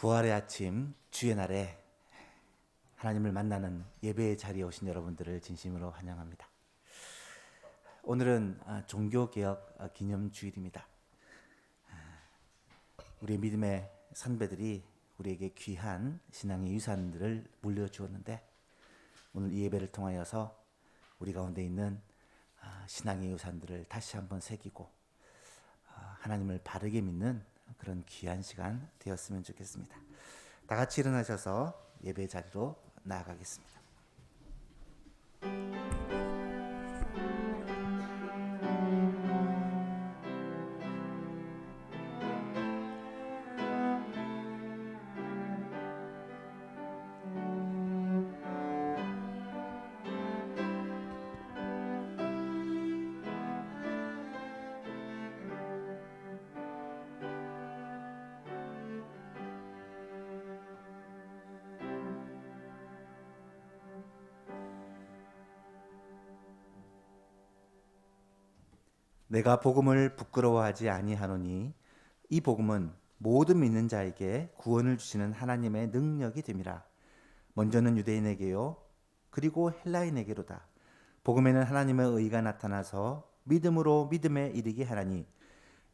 부활의 아침 주의 날에 하나님을 만나는 예배의 자리에 오신 여러분들을 진심으로 환영합니다. 오늘은 종교개혁 기념주일입니다. 우리 믿음의 선배들이 우리에게 귀한 신앙의 유산들을 물려주었는데, 오늘 이 예배를 통하여서 우리 가운데 있는 신앙의 유산들을 다시 한번 새기고 하나님을 바르게 믿는 그런 귀한 시간 되었으면 좋겠습니다. 다 같이 일어나셔서 예배 자리로 나아가겠습니다. 내가 복음을 부끄러워하지 아니하노니 이 복음은 모든 믿는 자에게 구원을 주시는 하나님의 능력이 됨이라. 먼저는 유대인에게요 그리고 헬라인에게로다. 복음에는 하나님의 의가 나타나서 믿음으로 믿음에 이르게 하나니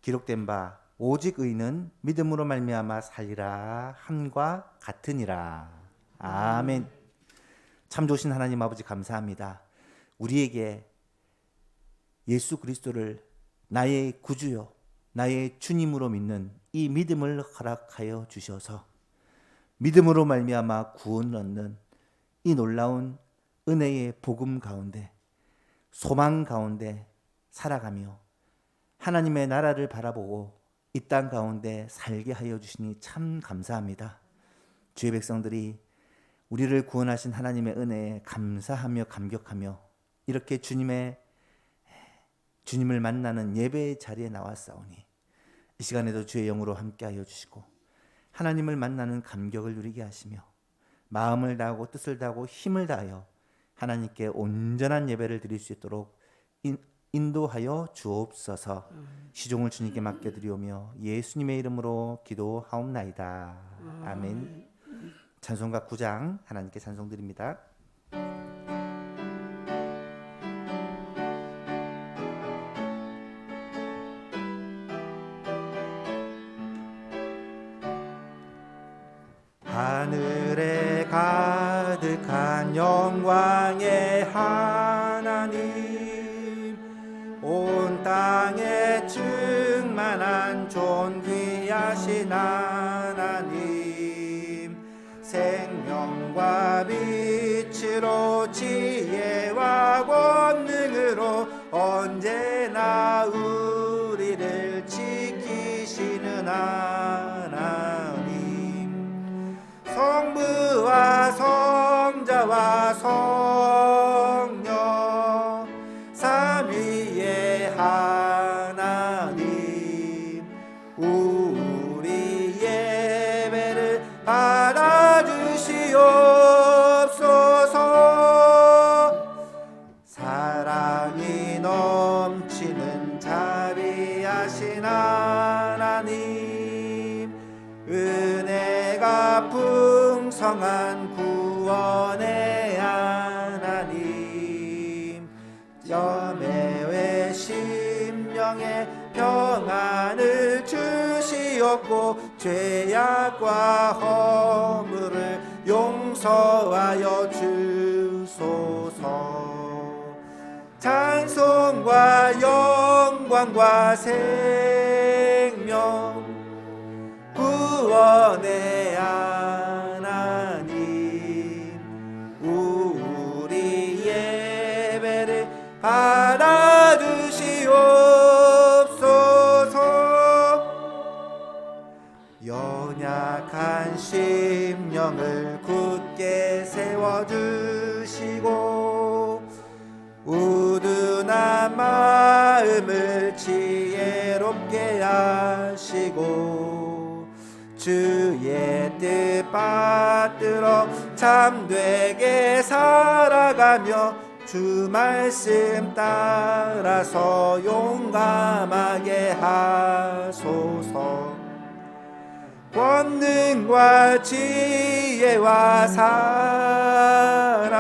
기록된 바 오직 의는 믿음으로 말미암아 살리라 함과 같으니라. 아멘. 참 좋으신 하나님 아버지, 감사합니다. 우리에게 예수 그리스도를 나의 구주요 나의 주님으로 믿는 이 믿음을 허락하여 주셔서 믿음으로 말미암아 구원을 얻는 이 놀라운 은혜의 복음 가운데, 소망 가운데 살아가며 하나님의 나라를 바라보고 이 땅 가운데 살게 하여 주시니 참 감사합니다. 주의 백성들이 우리를 구원하신 하나님의 은혜에 감사하며 감격하며 이렇게 주님을 만나는 예배의 자리에 나왔사오니 이 시간에도 주의 영으로 함께하여 주시고 하나님을 만나는 감격을 누리게 하시며 마음을 다하고 뜻을 다하고 힘을 다하여 하나님께 온전한 예배를 드릴 수 있도록 인도하여 주옵소서. 시종을 주님께 맡겨드리오며 예수님의 이름으로 기도하옵나이다. 아멘. 찬송가 9장 하나님께 찬송드립니다. 하늘에 가득한 영광의 하나님, 온 땅에 충만한 존귀하신 하나님, 생명과 빛으로 지혜와 권능으로 언제나 우리를 지키시는 하나님, 성부와 성자와 성령 삼위의 하나님, 우리 예배를 받아주시옵소서. 사랑이 넘치는 자비하신 하나님, 은혜가 풍성한 구원의 하나님, 염해의 심령에 평안을 주시옵고 죄악과 허물을 용서하여 주소서. 찬송과 영광과 생명 구원의 하나님, 우리 예배를 받아주시옵소서. 연약한 심령을 굳게 세워주시고 우둔한 마음을 지혜롭게 하시고 주의 뜻 받들어 참되게 살아가며 주 말씀 따라서 용감하게 하소서. 권능 영과 지혜와 사랑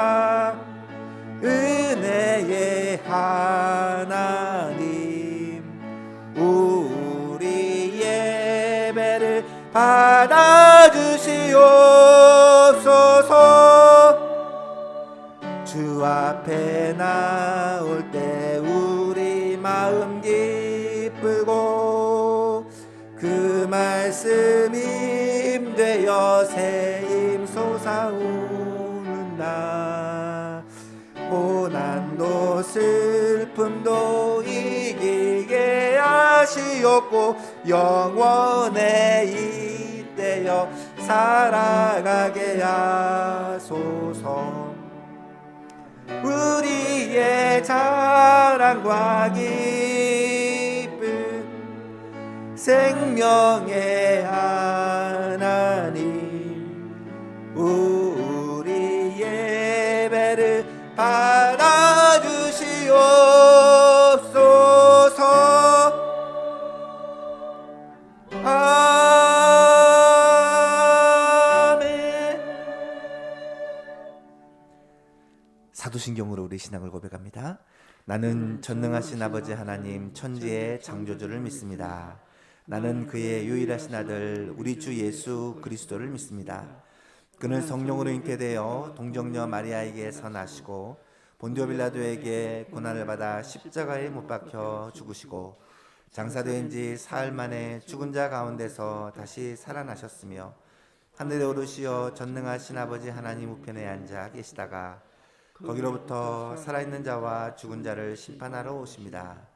은혜의 하나님 우리 예배를 받아주시옵소서. 주 앞에 나올 때 우리 마음 기쁘고 그 말씀 임되어 새힘 솟아오는다. 고난도 슬픔도 이기게 하시옵고 영원에 잇대어 살아가게 하소서. 우리의 자랑과 기쁨 생명의 하나님 우리 예배를 받아주시옵소서. 아멘. 사도신경으로 우리 신앙을 고백합니다. 나는 전능하신 아버지 하나님 천지의 창조주를 믿습니다. 나는 그의 유일하신 아들 우리 주 예수 그리스도를 믿습니다. 그는 성령으로 잉태되어 동정녀 마리아에게서 나시고 본디오 빌라도에게 고난을 받아 십자가에 못 박혀 죽으시고 장사된 지 사흘 만에 죽은 자 가운데서 다시 살아나셨으며 하늘에 오르시어 전능하신 아버지 하나님 우편에 앉아 계시다가 거기로부터 살아있는 자와 죽은 자를 심판하러 오십니다.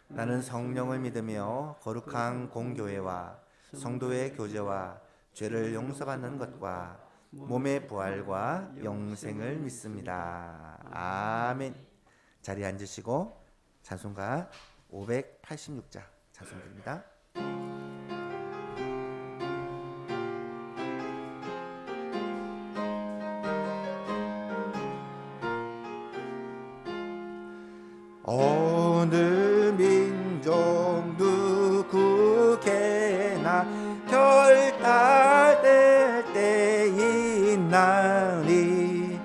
나는 성령을 믿으며 거룩한 공교회와 성도의 교제와 죄를 용서받는 것과 몸의 부활과 영생을 믿습니다. 아멘. 자리에 앉으시고 찬송가 586장 찬송드립니다. 어느 민족 누구게나 결단될 때 있나니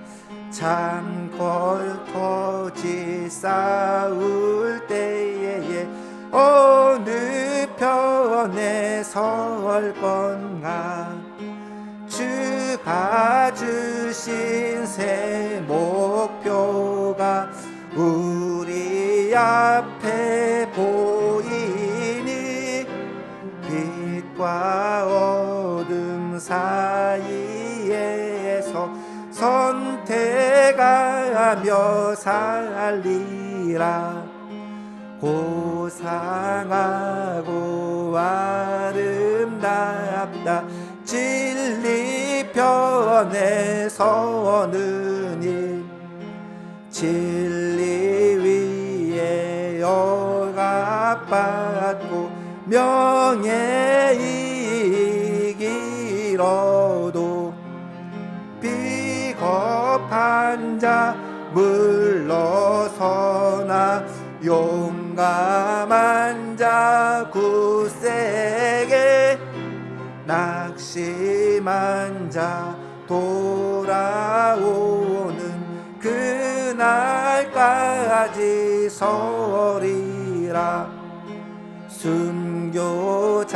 창궐터지 싸울 때에 어느 편에 설 건가. 주가 주신 새 목표가 우리 앞에 보이니 빛과 어둠 사이에서 선택하며 살리라. 고상하고 아름답다 진리 편에 서는 일. 진리 위에 억압받고 명예이익 잃어도 비겁한 자 물러서나 용감한 자 굳세게 낙심한 자 돌아오는 그날까지 서리라. 순교자의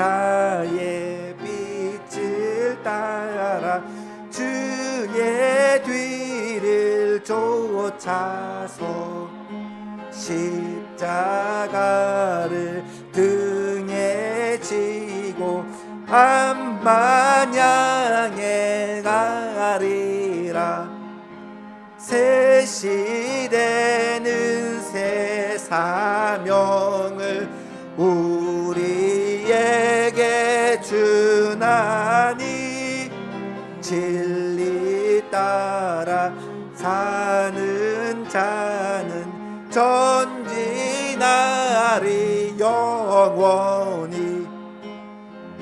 빛을 따라 주의 뒤를 쫓아서 십자가를 등에 지고 암만양에 가리라. 새 시대는 새 사명을 우리에게 주나니 진리 따라 사는 자는 전진하리 영원히.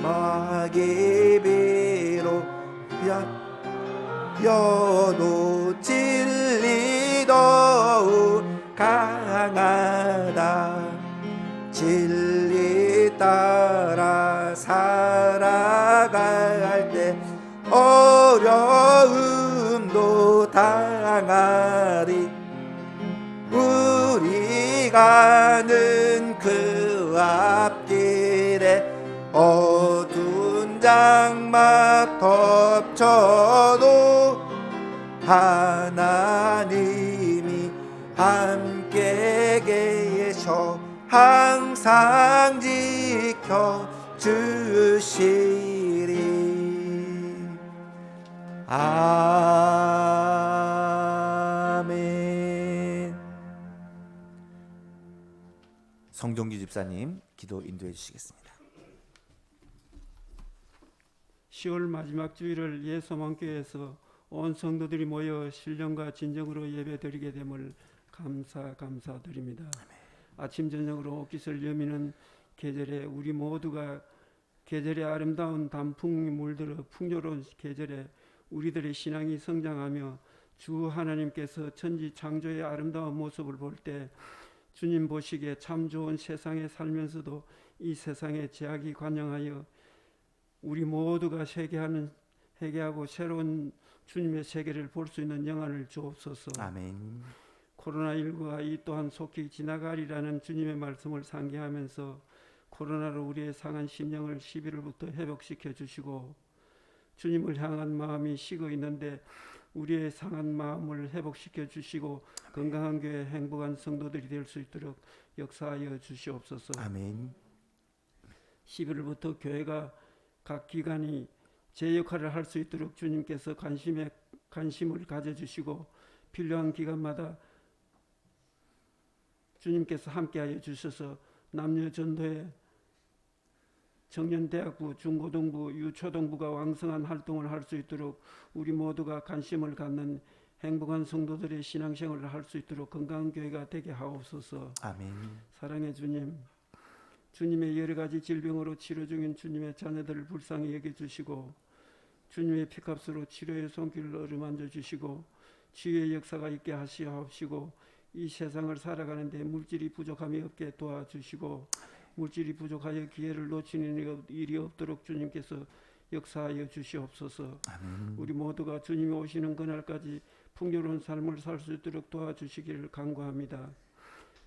마귀비로 여도 진리 더욱 강하다. 진리 따라 살아갈 때 어려움도 당하리. 우리 가는 그 앞길에 어두운 장막 덮쳐도 하나님이 함께 계셔 항상 지켜 주시리. 아멘. 성종기 집사님 기도 인도해 주시겠습니다. 10월 마지막 주일을 예소망교회에서 온 성도들이 모여 신령과 진정으로 예배드리게 됨을 감사드립니다. 아침 저녁으로 옷깃을 여미는 계절에 우리 모두가 계절의 아름다운 단풍이 물들어 풍요로운 계절에 우리들의 신앙이 성장하며 주 하나님께서 천지 창조의 아름다운 모습을 볼 때 주님 보시기에 참 좋은 세상에 살면서도 이 세상에 제약이 관영하여 우리 모두가 회개하고 새로운 주님의 세계를 볼 수 있는 영안을 주옵소서. 아멘. 코로나19가 이 또한 속히 지나가리라는 주님의 말씀을 상기하면서 코로나로 우리의 상한 심령을 11월부터 회복시켜 주시고 주님을 향한 마음이 식어 있는데 우리의 상한 마음을 회복시켜 주시고 건강한 교회 행복한 성도들이 될 수 있도록 역사하여 주시옵소서. 아멘. 11월부터 교회가 각 기관이 제 역할을 할 수 있도록 주님께서 관심을 가져주시고 필요한 기관마다 주님께서 함께하여 주셔서 남녀 전도회, 청년대학부, 중고등부, 유초등부가 왕성한 활동을 할 수 있도록 우리 모두가 관심을 갖는 행복한 성도들의 신앙생활을 할 수 있도록 건강한 교회가 되게 하옵소서. 아멘. 사랑의 주님, 주님의 여러 가지 질병으로 치료 중인 주님의 자녀들을 불쌍히 여겨주시고 주님의 피값으로 치료의 손길을 어루만져 주시고 치유의 역사가 있게 하시옵시고 이 세상을 살아가는데 물질이 부족함이 없게 도와주시고 물질이 부족하여 기회를 놓치는 일이 없도록 주님께서 역사하여 주시옵소서. 우리 모두가 주님이 오시는 그날까지 풍요로운 삶을 살 수 있도록 도와주시기를 간구합니다.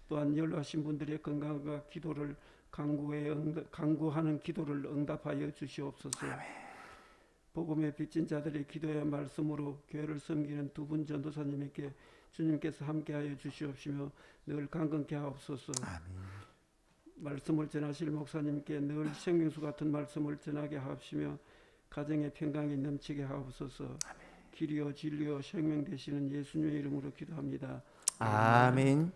또한 연로하신 분들의 건강과 기도를 간구하는 기도를 응답하여 주시옵소서. 복음의 빚진 자들의 기도의 말씀으로 교회를 섬기는 두 분 전도사님에게 주님께서 함께하여 주시옵시며 늘 강건케 하옵소서. 아멘. 말씀을 전하실 목사님께 늘 생명수 같은 말씀을 전하게 하옵시며 가정의 평강이 넘치게 하옵소서. 길이요 진리요 생명 되시는 예수님의 이름으로 기도합니다. 아멘.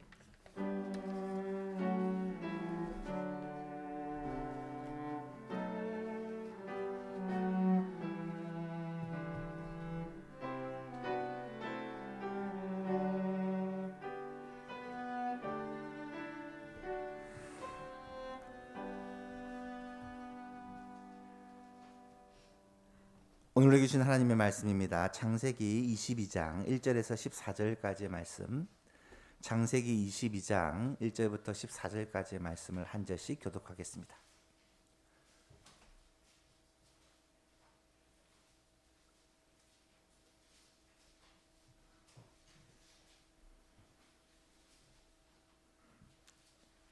오늘 주신 하나님의 말씀입니다. 창세기 22장 1절에서 14절까지의 말씀. 창세기 22장 1절부터 14절까지의 말씀을 한 절씩 교독하겠습니다.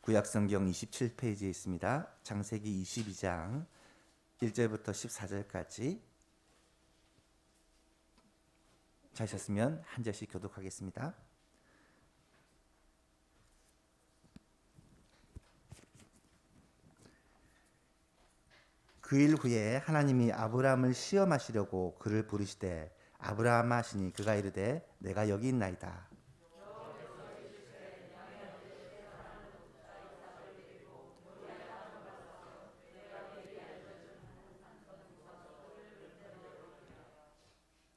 구약성경 27페이지에 있습니다. 창세기 22장 1절부터 14절까지 찾으셨으면 한 절씩 교독하겠습니다. 그 일 후에 하나님이 아브라함을 시험하시려고 그를 부르시되 아브라함아 하시니 그가 이르되 내가 여기 있나이다.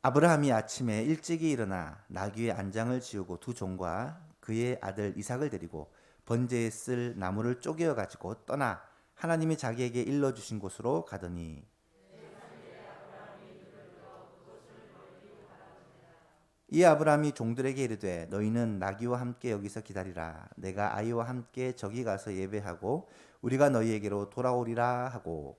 아브라함이 아침에 일찍이 일어나 나귀의 안장을 지우고 두 종과 그의 아들 이삭을 데리고 번제에 쓸 나무를 쪼개어 가지고 떠나 하나님이 자기에게 일러주신 곳으로 가더니 이 아브라함이 종들에게 이르되 너희는 나귀와 함께 여기서 기다리라. 내가 아이와 함께 저기 가서 예배하고 우리가 너희에게로 돌아오리라 하고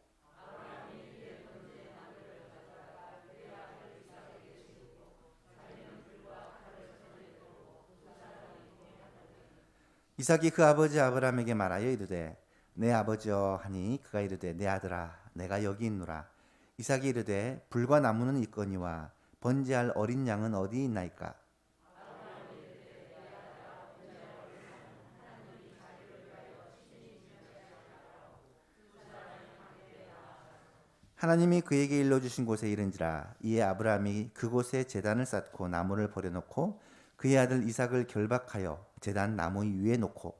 이삭이 그 아버지 아브라함에게 말하여 이르되 내 아버지여 하니 그가 이르되 내 아들아 내가 여기 있노라. 이삭이 이르되 불과 나무는 있거니와 번제할 어린 양은 어디 있나이까. 하나님이 그에게 일러주신 곳에 이른지라. 이에 아브라함이 그곳에 제단을 쌓고 나무를 버려놓고 그의 아들 이삭을 결박하여 제단 나무 위에 놓고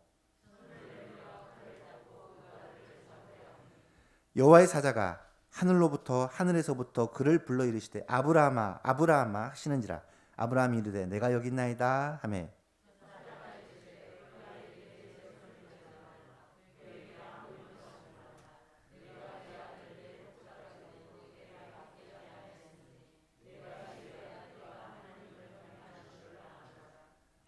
여호와의 사자가 하늘에서부터 그를 불러 이르시되 아브라함아 아브라함아 하시는지라. 아브라함이 이르되 내가 여기 있나이다 하매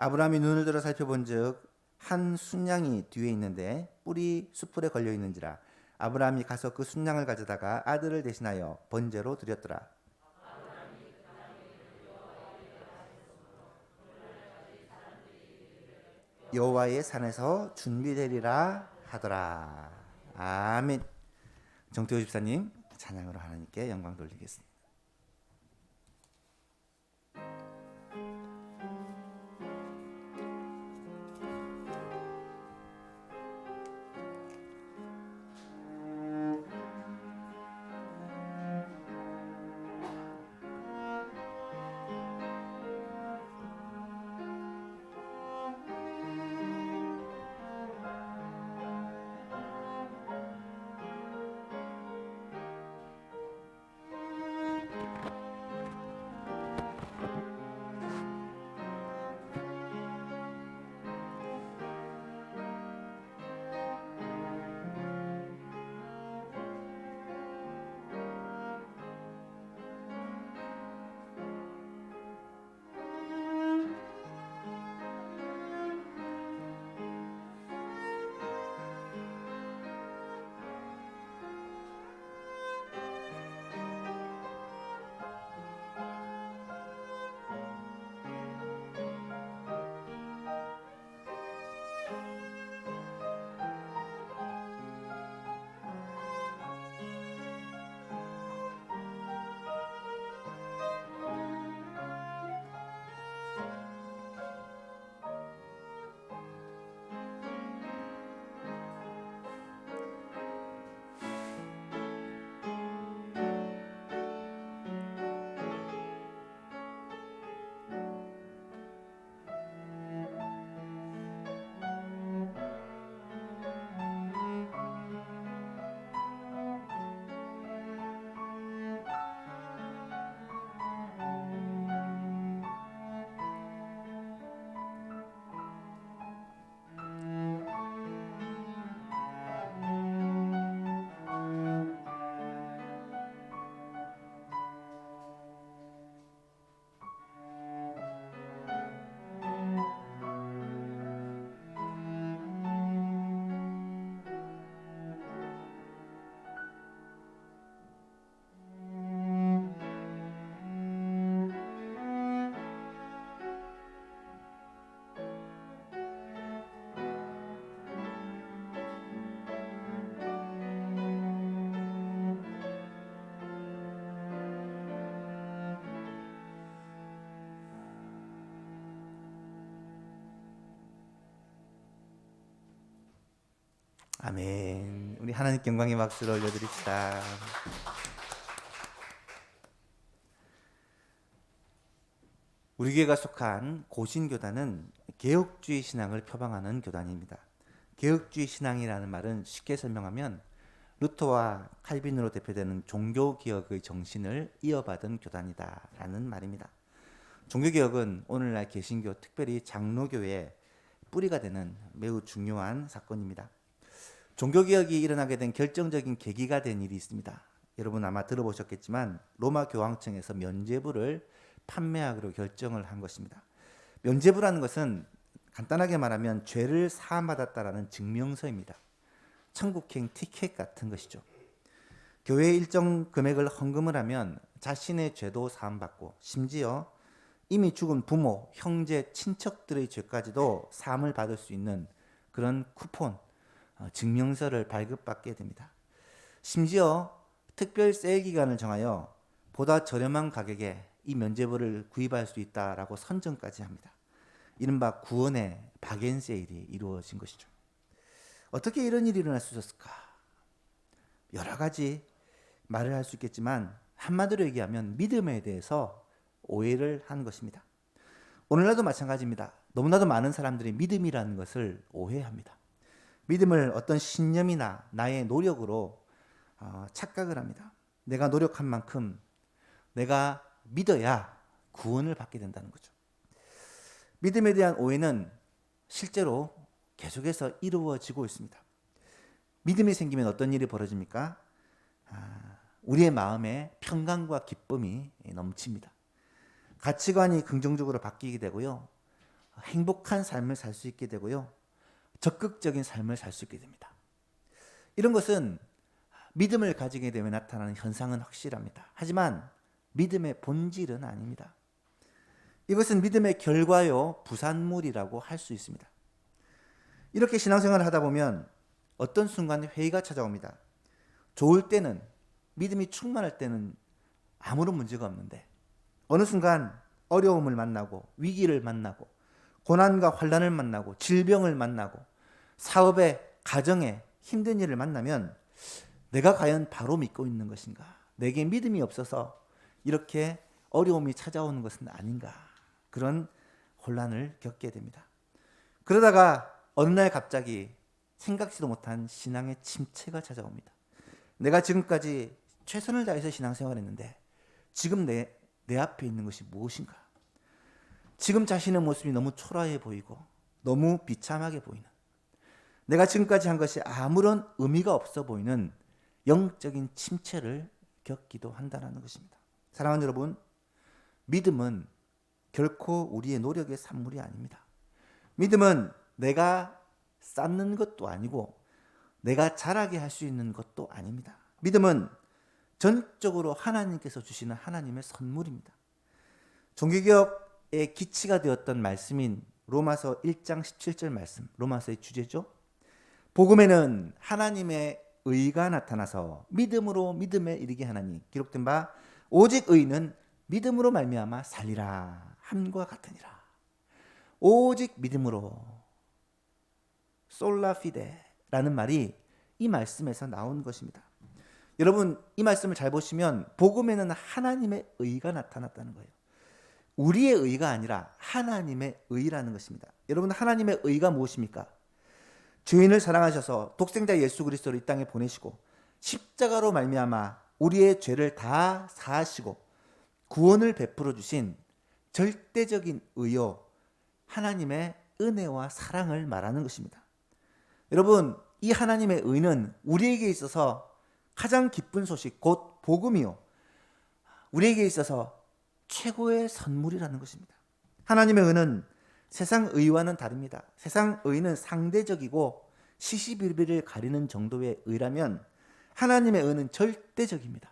아브라함이 눈을 들어 살펴본즉 한 순양이 뒤에 있는데 뿔이 숯불에 걸려 있는지라. 아브라함이 가서 그 순양을 가져다가 아들을 대신하여 번제로 드렸더라. 여호와의 산에서 준비되리라 하더라. 아멘. 정태호 집사님 찬양으로 하나님께 영광 돌리겠습니다. 아멘. 우리 하나님께 영광의 박수를 올려드립시다. 우리 교회가 속한 고신교단은 개혁주의 신앙을 표방하는 교단입니다. 개혁주의 신앙이라는 말은 쉽게 설명하면 루터와 칼빈으로 대표되는 종교개혁의 정신을 이어받은 교단이다라는 말입니다. 종교개혁은 오늘날 개신교, 특별히 장로교회의 뿌리가 되는 매우 중요한 사건입니다. 종교개혁이 일어나게 된 결정적인 계기가 된 일이 있습니다. 여러분 아마 들어보셨겠지만 로마 교황청에서 면죄부를 판매하기로 결정을 한 것입니다. 면죄부라는 것은 간단하게 말하면 죄를 사함받았다라는 증명서입니다. 천국행 티켓 같은 것이죠. 교회에 일정 금액을 헌금을 하면 자신의 죄도 사함받고 심지어 이미 죽은 부모, 형제, 친척들의 죄까지도 사함을 받을 수 있는 그런 쿠폰, 증명서를 발급받게 됩니다. 심지어 특별 세일 기간을 정하여 보다 저렴한 가격에 이 면죄부를 구입할 수 있다라고 선정까지 합니다. 이른바 구원의 박앤 세일이 이루어진 것이죠. 어떻게 이런 일이 일어날 수 있었을까? 여러 가지 말을 할 수 있겠지만 한마디로 얘기하면 믿음에 대해서 오해를 한 것입니다. 오늘날도 마찬가지입니다. 너무나도 많은 사람들이 믿음이라는 것을 오해합니다. 믿음을 어떤 신념이나 나의 노력으로 착각을 합니다. 내가 노력한 만큼 내가 믿어야 구원을 받게 된다는 거죠. 믿음에 대한 오해는 실제로 계속해서 이루어지고 있습니다. 믿음이 생기면 어떤 일이 벌어집니까? 우리의 마음에 평강과 기쁨이 넘칩니다. 가치관이 긍정적으로 바뀌게 되고요. 행복한 삶을 살 수 있게 되고요. 적극적인 삶을 살 수 있게 됩니다. 이런 것은 믿음을 가지게 되면 나타나는 현상은 확실합니다. 하지만 믿음의 본질은 아닙니다. 이것은 믿음의 결과요, 부산물이라고 할 수 있습니다. 이렇게 신앙생활을 하다 보면 어떤 순간 회의가 찾아옵니다. 좋을 때는, 믿음이 충만할 때는 아무런 문제가 없는데 어느 순간 어려움을 만나고 위기를 만나고 고난과 환난을 만나고 질병을 만나고 사업에, 가정에 힘든 일을 만나면 내가 과연 바로 믿고 있는 것인가? 내게 믿음이 없어서 이렇게 어려움이 찾아오는 것은 아닌가? 그런 혼란을 겪게 됩니다. 그러다가 어느 날 갑자기 생각지도 못한 신앙의 침체가 찾아옵니다. 내가 지금까지 최선을 다해서 신앙생활했는데 지금 내 앞에 있는 것이 무엇인가? 지금 자신의 모습이 너무 초라해 보이고 너무 비참하게 보이는, 내가 지금까지 한 것이 아무런 의미가 없어 보이는 영적인 침체를 겪기도 한다는 것입니다. 사랑하는 여러분, 믿음은 결코 우리의 노력의 산물이 아닙니다. 믿음은 내가 쌓는 것도 아니고 내가 자라게 할 수 있는 것도 아닙니다. 믿음은 전적으로 하나님께서 주시는 하나님의 선물입니다. 종교개혁의 기치가 되었던 말씀인 로마서 1장 17절 말씀, 로마서의 주제죠. 복음에는 하나님의 의가 나타나서 믿음으로 믿음에 이르게 하나니 기록된 바 오직 의인은 믿음으로 말미암아 살리라 함과 같으니라. 오직 믿음으로, 솔라 피데라는 말이 이 말씀에서 나온 것입니다. 여러분, 이 말씀을 잘 보시면 복음에는 하나님의 의가 나타났다는 거예요. 우리의 의가 아니라 하나님의 의라는 것입니다. 여러분, 하나님의 의가 무엇입니까? 죄인을 사랑하셔서 독생자 예수 그리스도를 이 땅에 보내시고 십자가로 말미암아 우리의 죄를 다 사하시고 구원을 베풀어 주신 절대적인 의요, 하나님의 은혜와 사랑을 말하는 것입니다. 여러분, 이 하나님의 의는 우리에게 있어서 가장 기쁜 소식, 곧 복음이요, 우리에게 있어서 최고의 선물이라는 것입니다. 하나님의 의는 세상 의와는 다릅니다. 세상 의는 상대적이고 시시비비를 가리는 정도의 의라면 하나님의 의는 절대적입니다.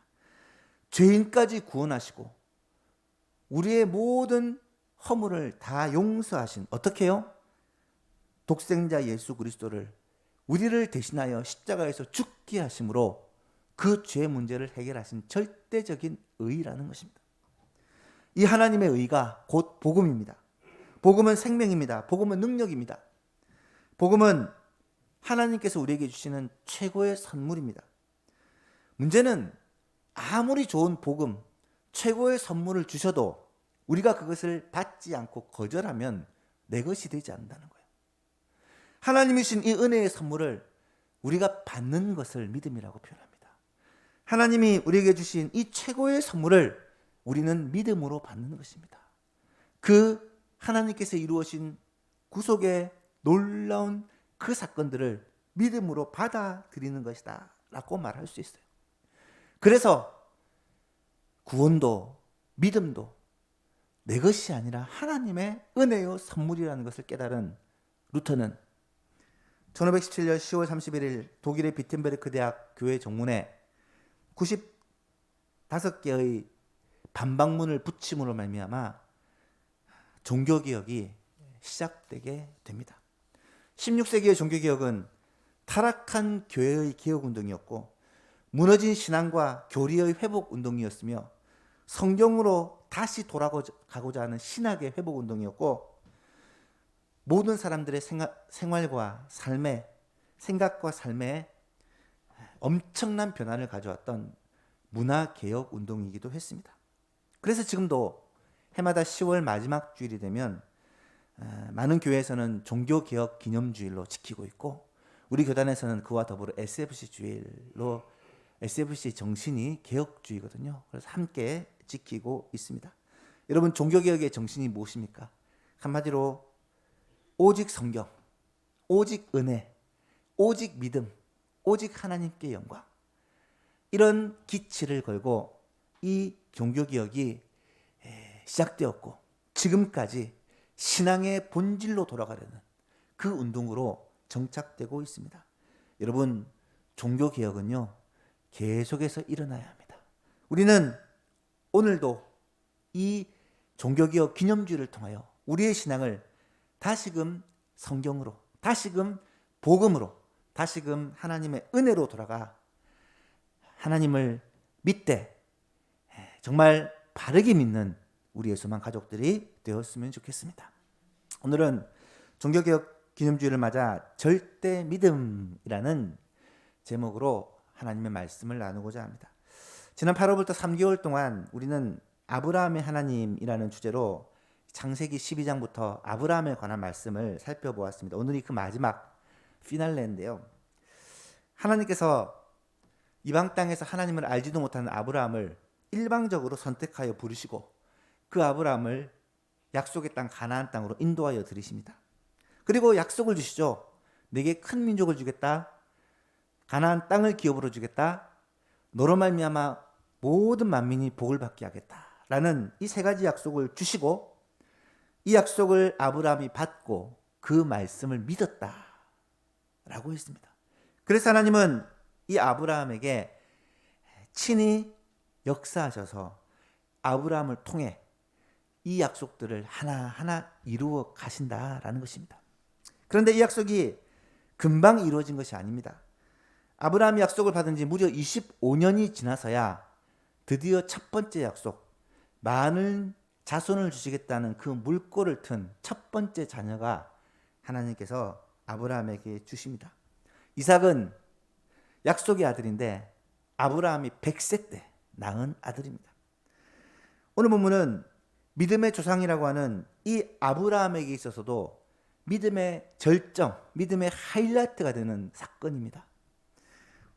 죄인까지 구원하시고 우리의 모든 허물을 다 용서하신, 어떻게 해요? 독생자 예수 그리스도를 우리를 대신하여 십자가에서 죽게 하심으로 그 죄 문제를 해결하신 절대적인 의라는 것입니다. 이 하나님의 의가 곧 복음입니다. 복음은 생명입니다. 복음은 능력입니다. 복음은 하나님께서 우리에게 주시는 최고의 선물입니다. 문제는 아무리 좋은 복음, 최고의 선물을 주셔도 우리가 그것을 받지 않고 거절하면 내 것이 되지 않는다는 거예요. 하나님이 주신 이 은혜의 선물을 우리가 받는 것을 믿음이라고 표현합니다. 하나님이 우리에게 주신 이 최고의 선물을 우리는 믿음으로 받는 것입니다. 그 하나님께서 이루어진 구속의 놀라운 그 사건들을 믿음으로 받아들이는 것이다 라고 말할 수 있어요. 그래서 구원도 믿음도 내 것이 아니라 하나님의 은혜요 선물이라는 것을 깨달은 루터는 1517년 10월 31일 독일의 비텐베르크 대학 교회 정문에 95개의 반박문을 붙임으로 말미암아 종교개혁이 시작되게 됩니다. 16세기의 종교개혁은 타락한 교회의 개혁운동이었고 무너진 신앙과 교리의 회복운동이었으며 성경으로 다시 돌아가고자 하는 신학의 회복운동이었고 모든 사람들의 생활과 삶에 생각과 삶에 엄청난 변화를 가져왔던 문화개혁 운동이기도 했습니다. 그래서 지금도 해마다 10월 마지막 주일이 되면 많은 교회에서는 종교개혁 기념주일로 지키고 있고 우리 교단에서는 그와 더불어 SFC 주일로 SFC 정신이 개혁주의거든요. 그래서 함께 지키고 있습니다. 여러분 종교개혁의 정신이 무엇입니까? 한마디로 오직 성경, 오직 은혜, 오직 믿음, 오직 하나님께 영광 이런 기치를 걸고 이 종교개혁이 시작되었고 지금까지 신앙의 본질로 돌아가려는 그 운동으로 정착되고 있습니다. 여러분 종교개혁은요 계속해서 일어나야 합니다. 우리는 오늘도 이 종교개혁 기념주의를 통하여 우리의 신앙을 다시금 성경으로 다시금 복음으로 다시금 하나님의 은혜로 돌아가 하나님을 믿되 정말 바르게 믿는 우리의 소망 가족들이 되었으면 좋겠습니다. 오늘은 종교개혁 기념주의를 맞아 절대 믿음이라는 제목으로 하나님의 말씀을 나누고자 합니다. 지난 8월부터 3개월 동안 우리는 아브라함의 하나님이라는 주제로 창세기 12장부터 아브라함에 관한 말씀을 살펴보았습니다. 오늘이 그 마지막 피날레인데요. 하나님께서 이방 땅에서 하나님을 알지도 못하는 아브라함을 일방적으로 선택하여 부르시고 그 아브라함을 약속의 땅 가나안 땅으로 인도하여 들이십니다. 그리고 약속을 주시죠. 내게 큰 민족을 주겠다. 가나안 땅을 기업으로 주겠다. 너로 말미암아 모든 만민이 복을 받게 하겠다라는 이 세 가지 약속을 주시고 이 약속을 아브라함이 받고 그 말씀을 믿었다라고 했습니다. 그래서 하나님은 이 아브라함에게 친히 역사하셔서 아브라함을 통해 이 약속들을 하나하나 이루어 가신다라는 것입니다. 그런데 이 약속이 금방 이루어진 것이 아닙니다. 아브라함이 약속을 받은 지 무려 25년이 지나서야 드디어 첫 번째 약속, 많은 자손을 주시겠다는 그 물꼬를 튼 첫 번째 자녀가 하나님께서 아브라함에게 주십니다. 이삭은 약속의 아들인데 아브라함이 100세 때 낳은 아들입니다. 오늘 본문은 믿음의 조상이라고 하는 이 아브라함에게 있어서도 믿음의 절정, 믿음의 하이라이트가 되는 사건입니다.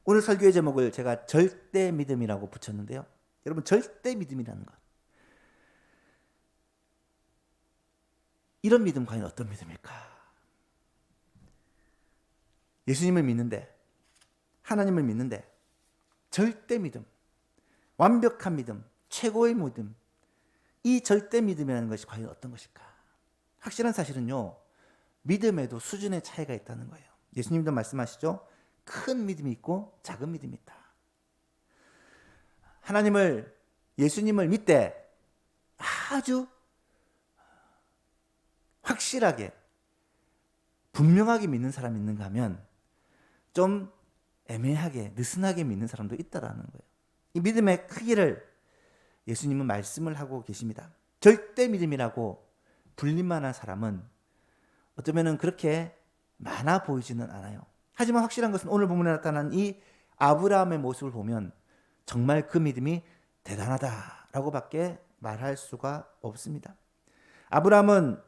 오늘 설교의 제목을 제가 절대 믿음이라고 붙였는데요. 여러분 절대 믿음이라는 것. 이런 믿음 과연 어떤 믿음일까? 예수님을 믿는데 하나님을 믿는데 절대 믿음, 완벽한 믿음, 최고의 믿음 이 절대 믿음이라는 것이 과연 어떤 것일까? 확실한 사실은요. 믿음에도 수준의 차이가 있다는 거예요. 예수님도 말씀하시죠. 큰 믿음이 있고 작은 믿음이 있다. 하나님을 예수님을 믿되 아주 확실하게 분명하게 믿는 사람이 있는가 하면 좀 애매하게 느슨하게 믿는 사람도 있다라는 거예요. 이 믿음의 크기를 예수님은 말씀을 하고 계십니다. 절대 믿음이라고 불릴만한 사람은 어쩌면 그렇게 많아 보이지는 않아요. 하지만 확실한 것은 오늘 본문에 나타난 이 아브라함의 모습을 보면 정말 그 믿음이 대단하다라고 밖에 말할 수가 없습니다. 아브라함은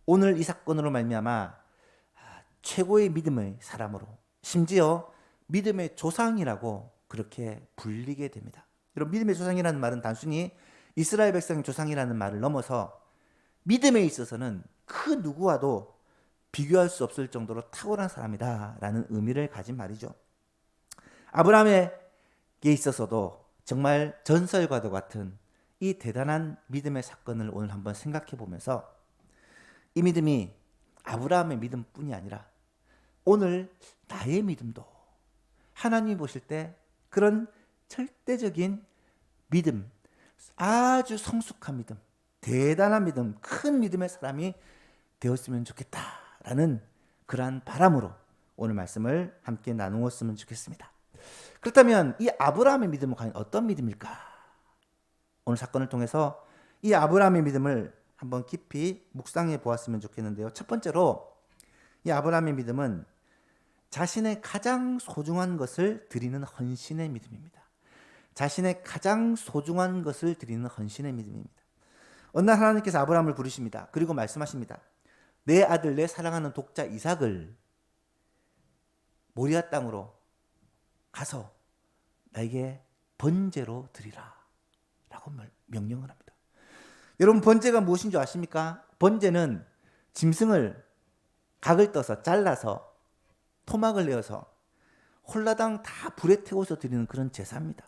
오늘 이 사건으로 말미암아 최고의 믿음의 사람으로 심지어 믿음의 조상이라고 그렇게 불리게 됩니다. 여러분 믿음의 조상이라는 말은 단순히 이스라엘 백성의 조상이라는 말을 넘어서 믿음에 있어서는 그 누구와도 비교할 수 없을 정도로 탁월한 사람이다라는 의미를 가진 말이죠. 아브라함에게 있어서도 정말 전설과도 같은 이 대단한 믿음의 사건을 오늘 한번 생각해 보면서 이 믿음이 아브라함의 믿음뿐이 아니라 오늘 나의 믿음도 하나님이 보실 때 그런 절대적인 믿음, 아주 성숙한 믿음, 대단한 믿음, 큰 믿음의 사람이 되었으면 좋겠다라는 그러한 바람으로 오늘 말씀을 함께 나누었으면 좋겠습니다. 그렇다면 이 아브라함의 믿음은 과연 어떤 믿음일까? 오늘 사건을 통해서 이 아브라함의 믿음을 한번 깊이 묵상해 보았으면 좋겠는데요. 첫 번째로 이 아브라함의 믿음은 자신의 가장 소중한 것을 드리는 헌신의 믿음입니다. 자신의 가장 소중한 것을 드리는 헌신의 믿음입니다. 어느 날 하나님께서 아브라함을 부르십니다. 그리고 말씀하십니다. 내 아들, 내 사랑하는 독자 이삭을 모리아 땅으로 가서 나에게 번제로 드리라 라고 명령을 합니다. 여러분, 번제가 무엇인 줄 아십니까? 번제는 짐승을 각을 떠서 잘라서 토막을 내어서 홀라당 다 불에 태워서 드리는 그런 제사입니다.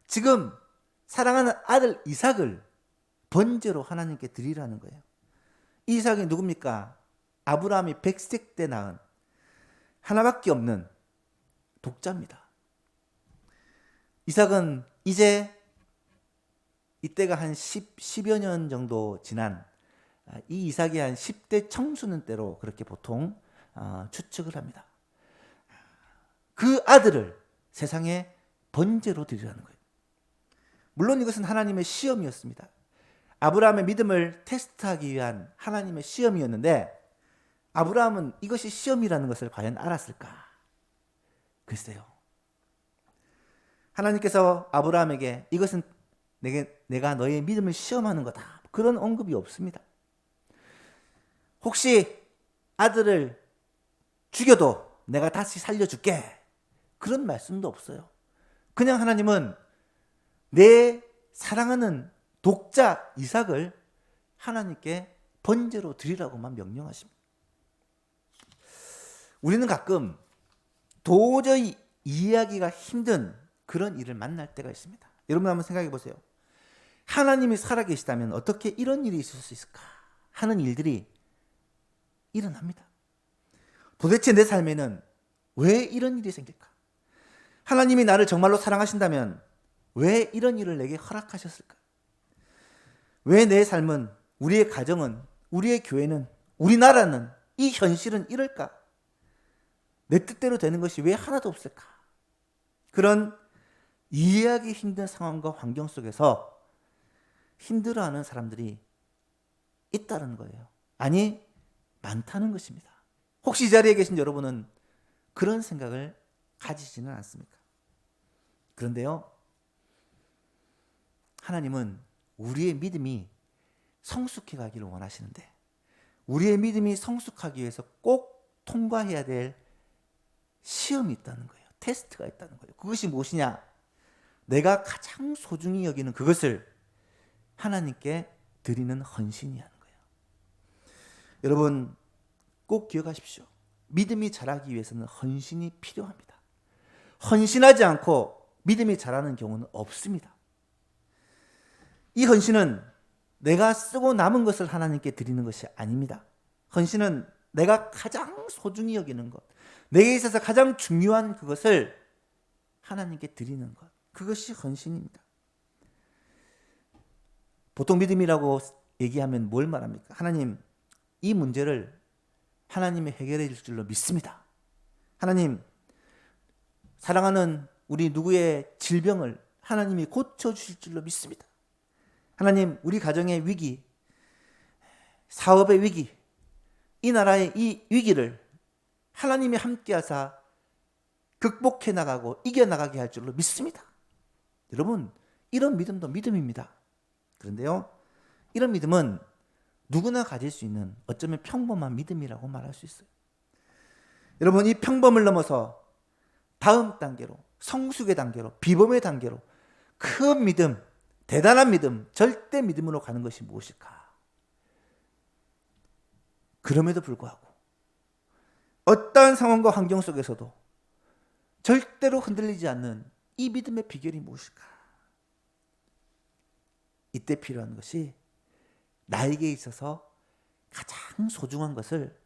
지금 사랑하는 아들 이삭을 번제로 하나님께 드리라는 거예요. 이삭이 누굽니까? 아브라함이 100세 때 낳은 하나밖에 없는 독자입니다. 이삭은 이제 이때가 한 10여 년 정도 지난 이 이삭이 한 10대 청소년 때로 그렇게 보통 추측을 합니다. 그 아들을 세상에 번제로 드리라는 거예요. 물론 이것은 하나님의 시험이었습니다. 아브라함의 믿음을 테스트하기 위한 하나님의 시험이었는데 아브라함은 이것이 시험이라는 것을 과연 알았을까? 글쎄요. 하나님께서 아브라함에게 이것은 내가 너의 믿음을 시험하는 거다. 그런 언급이 없습니다. 혹시 아들을 죽여도 내가 다시 살려줄게. 그런 말씀도 없어요. 그냥 하나님은 내 사랑하는 독자 이삭을 하나님께 번제로 드리라고만 명령하십니다. 우리는 가끔 도저히 이해하기가 힘든 그런 일을 만날 때가 있습니다. 여러분 한번 생각해 보세요. 하나님이 살아계시다면 어떻게 이런 일이 있을 수 있을까 하는 일들이 일어납니다. 도대체 내 삶에는 왜 이런 일이 생길까? 하나님이 나를 정말로 사랑하신다면 왜 이런 일을 내게 허락하셨을까? 왜 내 삶은, 우리의 가정은, 우리의 교회는, 우리나라는, 이 현실은 이럴까? 내 뜻대로 되는 것이 왜 하나도 없을까? 그런 이해하기 힘든 상황과 환경 속에서 힘들어하는 사람들이 있다는 거예요. 아니, 많다는 것입니다. 혹시 이 자리에 계신 여러분은 그런 생각을 가지지는 않습니까? 그런데요, 하나님은 우리의 믿음이 성숙해 가기를 원하시는데 우리의 믿음이 성숙하기 위해서 꼭 통과해야 될 시험이 있다는 거예요. 테스트가 있다는 거예요. 그것이 무엇이냐? 내가 가장 소중히 여기는 그것을 하나님께 드리는 헌신이라는 거예요. 여러분 꼭 기억하십시오. 믿음이 자라기 위해서는 헌신이 필요합니다. 헌신하지 않고 믿음이 자라는 경우는 없습니다. 이 헌신은 내가 쓰고 남은 것을 하나님께 드리는 것이 아닙니다. 헌신은 내가 가장 소중히 여기는 것, 내게 있어서 가장 중요한 그것을 하나님께 드리는 것, 그것이 헌신입니다. 보통 믿음이라고 얘기하면 뭘 말합니까? 하나님, 이 문제를 하나님이 해결해 줄 줄로 믿습니다. 하나님, 사랑하는 우리 누구의 질병을 하나님이 고쳐주실 줄로 믿습니다. 하나님, 우리 가정의 위기, 사업의 위기, 이 나라의 이 위기를 하나님이 함께하사 극복해 나가고 이겨나가게 할 줄로 믿습니다. 여러분, 이런 믿음도 믿음입니다. 그런데요, 이런 믿음은 누구나 가질 수 있는 어쩌면 평범한 믿음이라고 말할 수 있어요. 여러분, 이 평범을 넘어서 다음 단계로, 성숙의 단계로, 비범의 단계로 큰 믿음, 대단한 믿음, 절대 믿음으로 가는 것이 무엇일까? 그럼에도 불구하고 어떠한 상황과 환경 속에서도 절대로 흔들리지 않는 이 믿음의 비결이 무엇일까? 이때 필요한 것이 나에게 있어서 가장 소중한 것을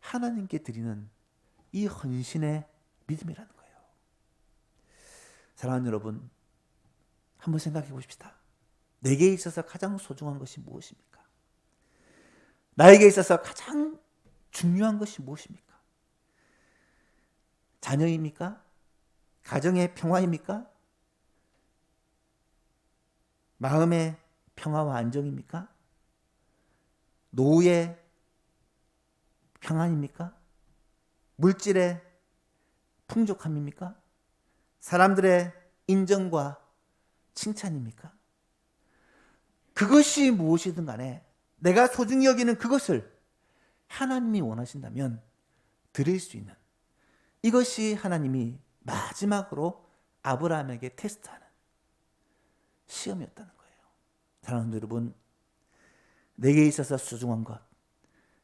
하나님께 드리는 이 헌신의 믿음이라는 거예요. 사랑하는 여러분, 한번 생각해 보십시다. 내게 있어서 가장 소중한 것이 무엇입니까? 나에게 있어서 가장 중요한 것이 무엇입니까? 자녀입니까? 가정의 평화입니까? 마음의 평화와 안정입니까? 노후의 평안입니까? 물질의 풍족함입니까? 사람들의 인정과 칭찬입니까? 그것이 무엇이든 간에 내가 소중히 여기는 그것을 하나님이 원하신다면 드릴 수 있는, 이것이 하나님이 마지막으로 아브라함에게 테스트하는 시험이었다는 거예요. 사랑하는 여러분, 내게 있어서 소중한 것,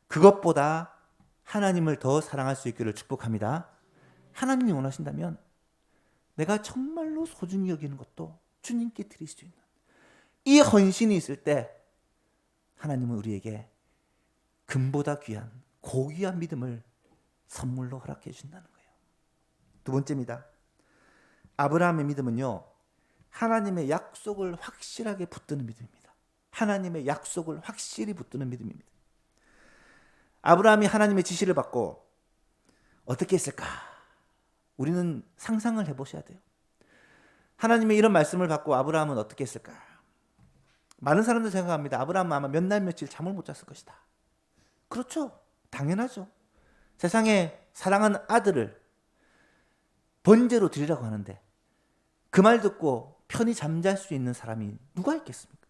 그것보다 하나님을 더 사랑할 수 있기를 축복합니다. 하나님이 원하신다면 내가 정말로 소중히 여기는 것도 주님께 드릴 수 있는 이 헌신이 있을 때 하나님은 우리에게 금보다 귀한 고귀한 믿음을 선물로 허락해 준다는 거예요. 두 번째입니다. 아브라함의 믿음은요, 하나님의 약속을 확실하게 붙드는 믿음입니다. 하나님의 약속을 확실히 붙드는 믿음입니다. 아브라함이 하나님의 지시를 받고 어떻게 했을까? 우리는 상상을 해보셔야 돼요. 하나님의 이런 말씀을 받고 아브라함은 어떻게 했을까? 많은 사람들 생각합니다. 아브라함은 아마 몇 날 며칠 잠을 못 잤을 것이다. 그렇죠. 당연하죠. 세상에 사랑하는 아들을 번제로 드리라고 하는데 그 말 듣고 편히 잠잘 수 있는 사람이 누가 있겠습니까?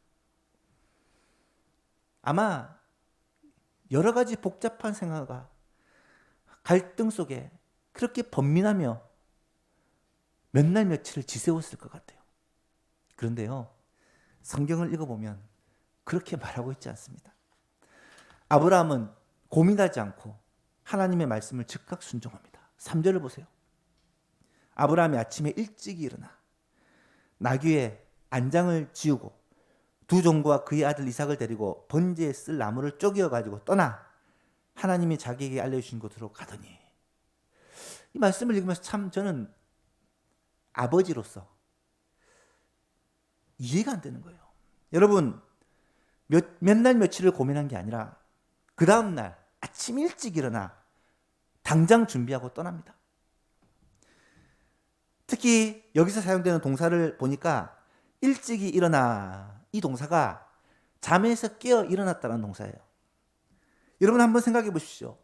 아마 여러 가지 복잡한 생각과 갈등 속에 그렇게 번민하며 몇 날 며칠을 지새웠을 것 같아요. 그런데요, 성경을 읽어보면 그렇게 말하고 있지 않습니다. 아브라함은 고민하지 않고 하나님의 말씀을 즉각 순종합니다. 3절을 보세요. 아브라함이 아침에 일찍 일어나 나귀의 안장을 지우고 두 종과 그의 아들 이삭을 데리고 번제에 쓸 나무를 쪼개어 가지고 떠나 하나님이 자기에게 알려주신 곳으로 가더니, 이 말씀을 읽으면서 참 저는 아버지로서 이해가 안 되는 거예요. 여러분, 몇 날 며칠을 고민한 게 아니라 그 다음 날 아침 일찍 일어나 당장 준비하고 떠납니다. 특히 여기서 사용되는 동사를 보니까 일찍이 일어나, 이 동사가 잠에서 깨어 일어났다는 동사예요. 여러분 한번 생각해 보십시오.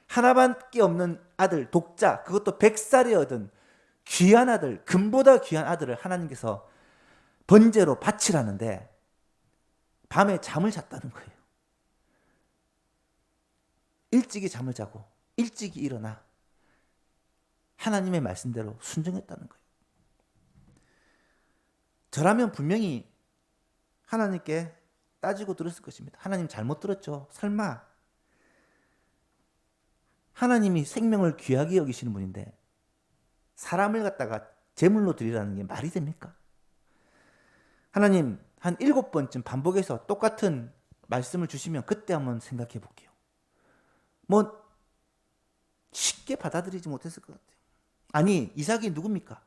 하나밖에 없는 아들, 독자, 그것도 100살에 얻은 귀한 아들, 금보다 귀한 아들을 하나님께서 번제로 바치라는데 밤에 잠을 잤다는 거예요. 일찍이 잠을 자고 일찍이 일어나 하나님의 말씀대로 순종했다는 거예요. 저라면 분명히 하나님께 따지고 들었을 것입니다. 하나님 잘못 들었죠? 설마. 하나님이 생명을 귀하게 여기시는 분인데 사람을 갖다가 제물로 드리라는 게 말이 됩니까? 하나님 한 7번쯤 반복해서 똑같은 말씀을 주시면 그때 한번 생각해 볼게요. 뭐 쉽게 받아들이지 못했을 것 같아요. 아니, 이삭이 누굽니까?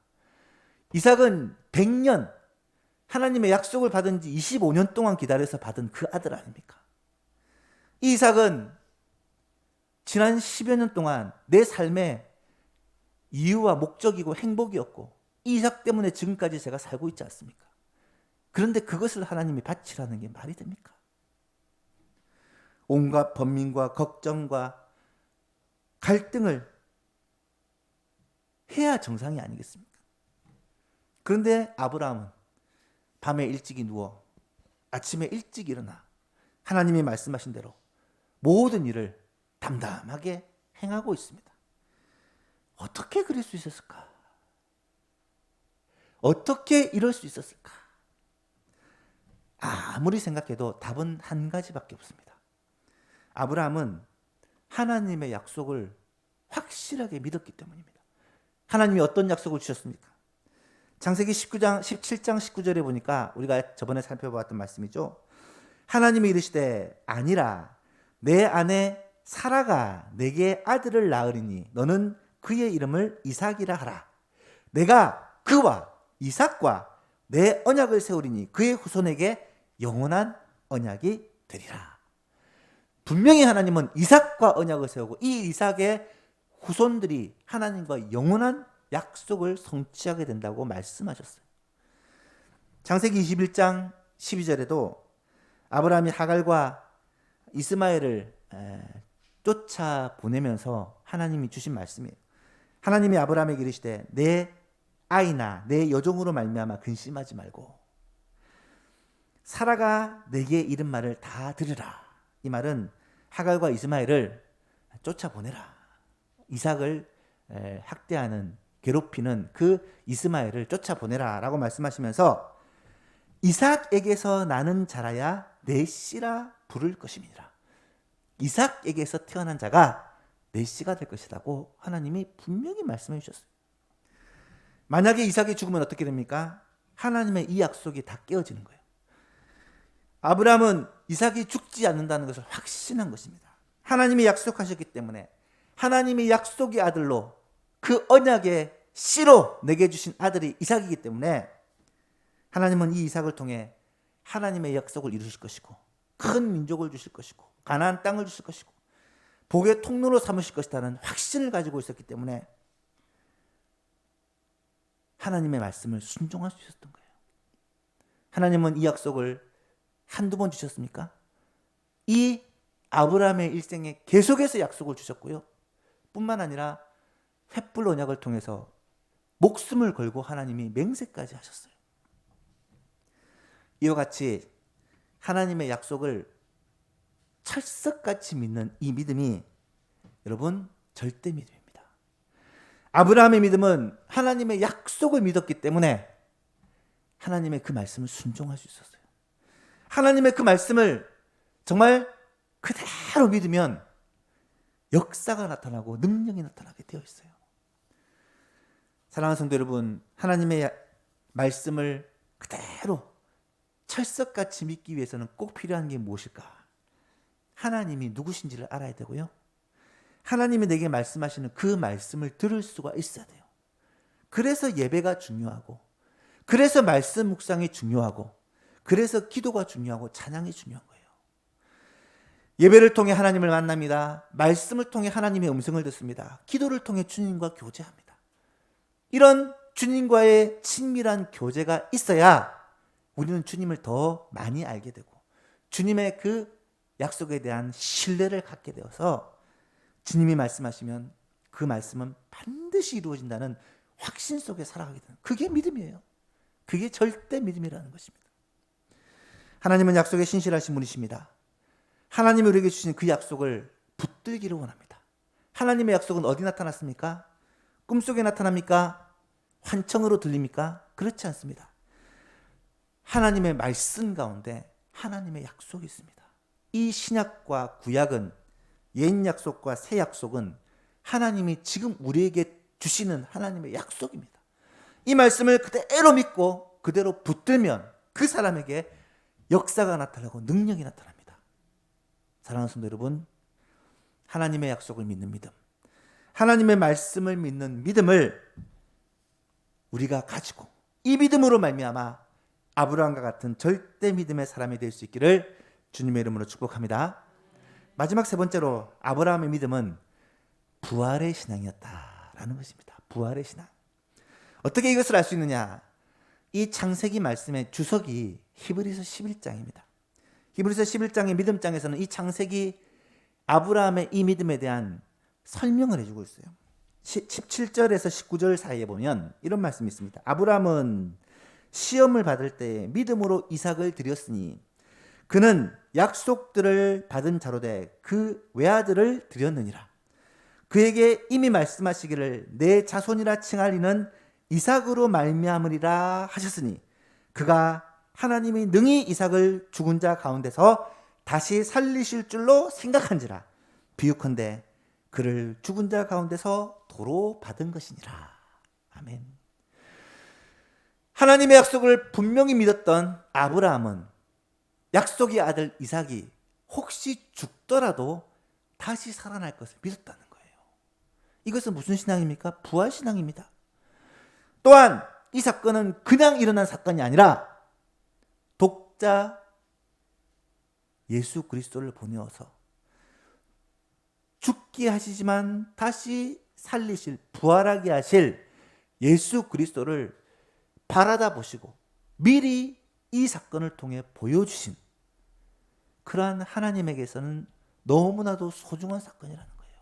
이삭은 100년 하나님의 약속을 받은 지 25년 동안 기다려서 받은 그 아들 아닙니까? 이 이삭은 지난 10여 년 동안 내 삶의 이유와 목적이고 행복이었고 이 이삭 때문에 지금까지 제가 살고 있지 않습니까? 그런데 그것을 하나님이 바치라는 게 말이 됩니까? 온갖 번민과 걱정과 갈등을 해야 정상이 아니겠습니까? 그런데 아브라함은 밤에 일찍이 누워 아침에 일찍 일어나 하나님이 말씀하신 대로 모든 일을 담담하게 행하고 있습니다. 어떻게 그럴 수 있었을까? 어떻게 이럴 수 있었을까? 아무리 생각해도 답은 한 가지밖에 없습니다. 아브라함은 하나님의 약속을 확실하게 믿었기 때문입니다. 하나님이 어떤 약속을 주셨습니까? 창세기 17장 19절에 보니까 우리가 저번에 살펴보았던 말씀이죠. 하나님이 이르시되 아니라 내 아내 사라가 내게 아들을 낳으리니 너는 그의 이름을 이삭이라 하라. 내가 그와 이삭과 내 언약을 세우리니 그의 후손에게 영원한 언약이 되리라. 분명히 하나님은 이삭과 언약을 세우고 이 이삭의 후손들이 하나님과 영원한 약속을 성취하게 된다고 말씀하셨어요. 창세기 21장 12절에도 아브라함이 하갈과 이스마엘을 쫓아 보내면서 하나님이 주신 말씀이에요. 하나님이 아브라함에게 이르시되 내 아이나 내 여종으로 말미암아 근심하지 말고 사라가 내게 이른 말을 다 들으라. 이 말은 하갈과 이스마엘을 쫓아보내라. 이삭을 학대하는 괴롭히는 그 이스마엘을 쫓아보내라 라고 말씀하시면서 이삭에게서 나는 자라야 내 씨라 부를 것임이니라. 이삭에게서 태어난 자가 내 씨가 될 것이라고 하나님이 분명히 말씀해 주셨어요. 만약에 이삭이 죽으면 어떻게 됩니까? 하나님의 이 약속이 다 깨어지는 거예요. 아브라함은 이삭이 죽지 않는다는 것을 확신한 것입니다. 하나님이 약속하셨기 때문에 하나님이 약속의 아들로 그 언약의 씨로 내게 주신 아들이 이삭이기 때문에 하나님은 이 이삭을 통해 하나님의 약속을 이루실 것이고 큰 민족을 주실 것이고 가나안 땅을 주실 것이고 복의 통로로 삼으실 것이라는 확신을 가지고 있었기 때문에 하나님의 말씀을 순종할 수 있었던 거예요. 하나님은 이 약속을 한두 번 주셨습니까? 이 아브라함의 일생에 계속해서 약속을 주셨고요. 뿐만 아니라 횃불 언약을 통해서 목숨을 걸고 하나님이 맹세까지 하셨어요. 이와 같이 하나님의 약속을 철석같이 믿는 이 믿음이 여러분 절대 믿음입니다. 아브라함의 믿음은 하나님의 약속을 믿었기 때문에 하나님의 그 말씀을 순종할 수 있었어요. 하나님의 그 말씀을 정말 그대로 믿으면 역사가 나타나고 능력이 나타나게 되어 있어요. 사랑하는 성도 여러분, 하나님의 말씀을 그대로 철석같이 믿기 위해서는 꼭 필요한 게 무엇일까? 하나님이 누구신지를 알아야 되고요. 하나님이 내게 말씀하시는 그 말씀을 들을 수가 있어야 돼요. 그래서 예배가 중요하고, 그래서 말씀 묵상이 중요하고, 그래서 기도가 중요하고 찬양이 중요한 거예요. 예배를 통해 하나님을 만납니다. 말씀을 통해 하나님의 음성을 듣습니다. 기도를 통해 주님과 교제합니다. 이런 주님과의 친밀한 교제가 있어야 우리는 주님을 더 많이 알게 되고 주님의 그 약속에 대한 신뢰를 갖게 되어서 주님이 말씀하시면 그 말씀은 반드시 이루어진다는 확신 속에 살아가게 되는, 그게 믿음이에요. 그게 절대 믿음이라는 것입니다. 하나님은 약속에 신실하신 분이십니다. 하나님이 우리에게 주신 그 약속을 붙들기를 원합니다. 하나님의 약속은 어디 나타났습니까? 꿈속에 나타납니까? 환청으로 들립니까? 그렇지 않습니다. 하나님의 말씀 가운데 하나님의 약속이 있습니다. 이 신약과 구약은, 옛 약속과 새 약속은 하나님이 지금 우리에게 주시는 하나님의 약속입니다. 이 말씀을 그대로 믿고 그대로 붙들면 그 사람에게 역사가 나타나고 능력이 나타납니다. 사랑하는 성도 여러분, 하나님의 약속을 믿는 믿음, 하나님의 말씀을 믿는 믿음을 우리가 가지고 이 믿음으로 말미암아 아브라함과 같은 절대 믿음의 사람이 될 수 있기를 주님의 이름으로 축복합니다. 마지막 세 번째로 아브라함의 믿음은 부활의 신앙이었다라는 것입니다. 부활의 신앙. 어떻게 이것을 알 수 있느냐? 이 창세기 말씀의 주석이 히브리서 11장입니다. 히브리서 11장의 믿음장에서는 이 창세기 아브라함의 이 믿음에 대한 설명을 해주고 있어요. 17절에서 19절 사이에 보면 이런 말씀이 있습니다. 아브라함은 시험을 받을 때 믿음으로 이삭을 드렸으니 그는 약속들을 받은 자로 돼 그 외아들을 드렸느니라. 그에게 이미 말씀하시기를 내 자손이라 칭하리는 이삭으로 말미암으리라 하셨으니 그가 하나님이 능히 이삭을 죽은 자 가운데서 다시 살리실 줄로 생각한지라. 비유컨대 그를 죽은 자 가운데서 도로 받은 것이니라. 아멘. 하나님의 약속을 분명히 믿었던 아브라함은 약속의 아들 이삭이 혹시 죽더라도 다시 살아날 것을 믿었다는 거예요. 이것은 무슨 신앙입니까? 부활신앙입니다. 또한 이 사건은 그냥 일어난 사건이 아니라 독자 예수 그리스도를 보내어서 죽게 하시지만 다시 살리실, 부활하게 하실 예수 그리스도를 바라다 보시고 미리 이 사건을 통해 보여주신 그러한 하나님에게서는 너무나도 소중한 사건이라는 거예요.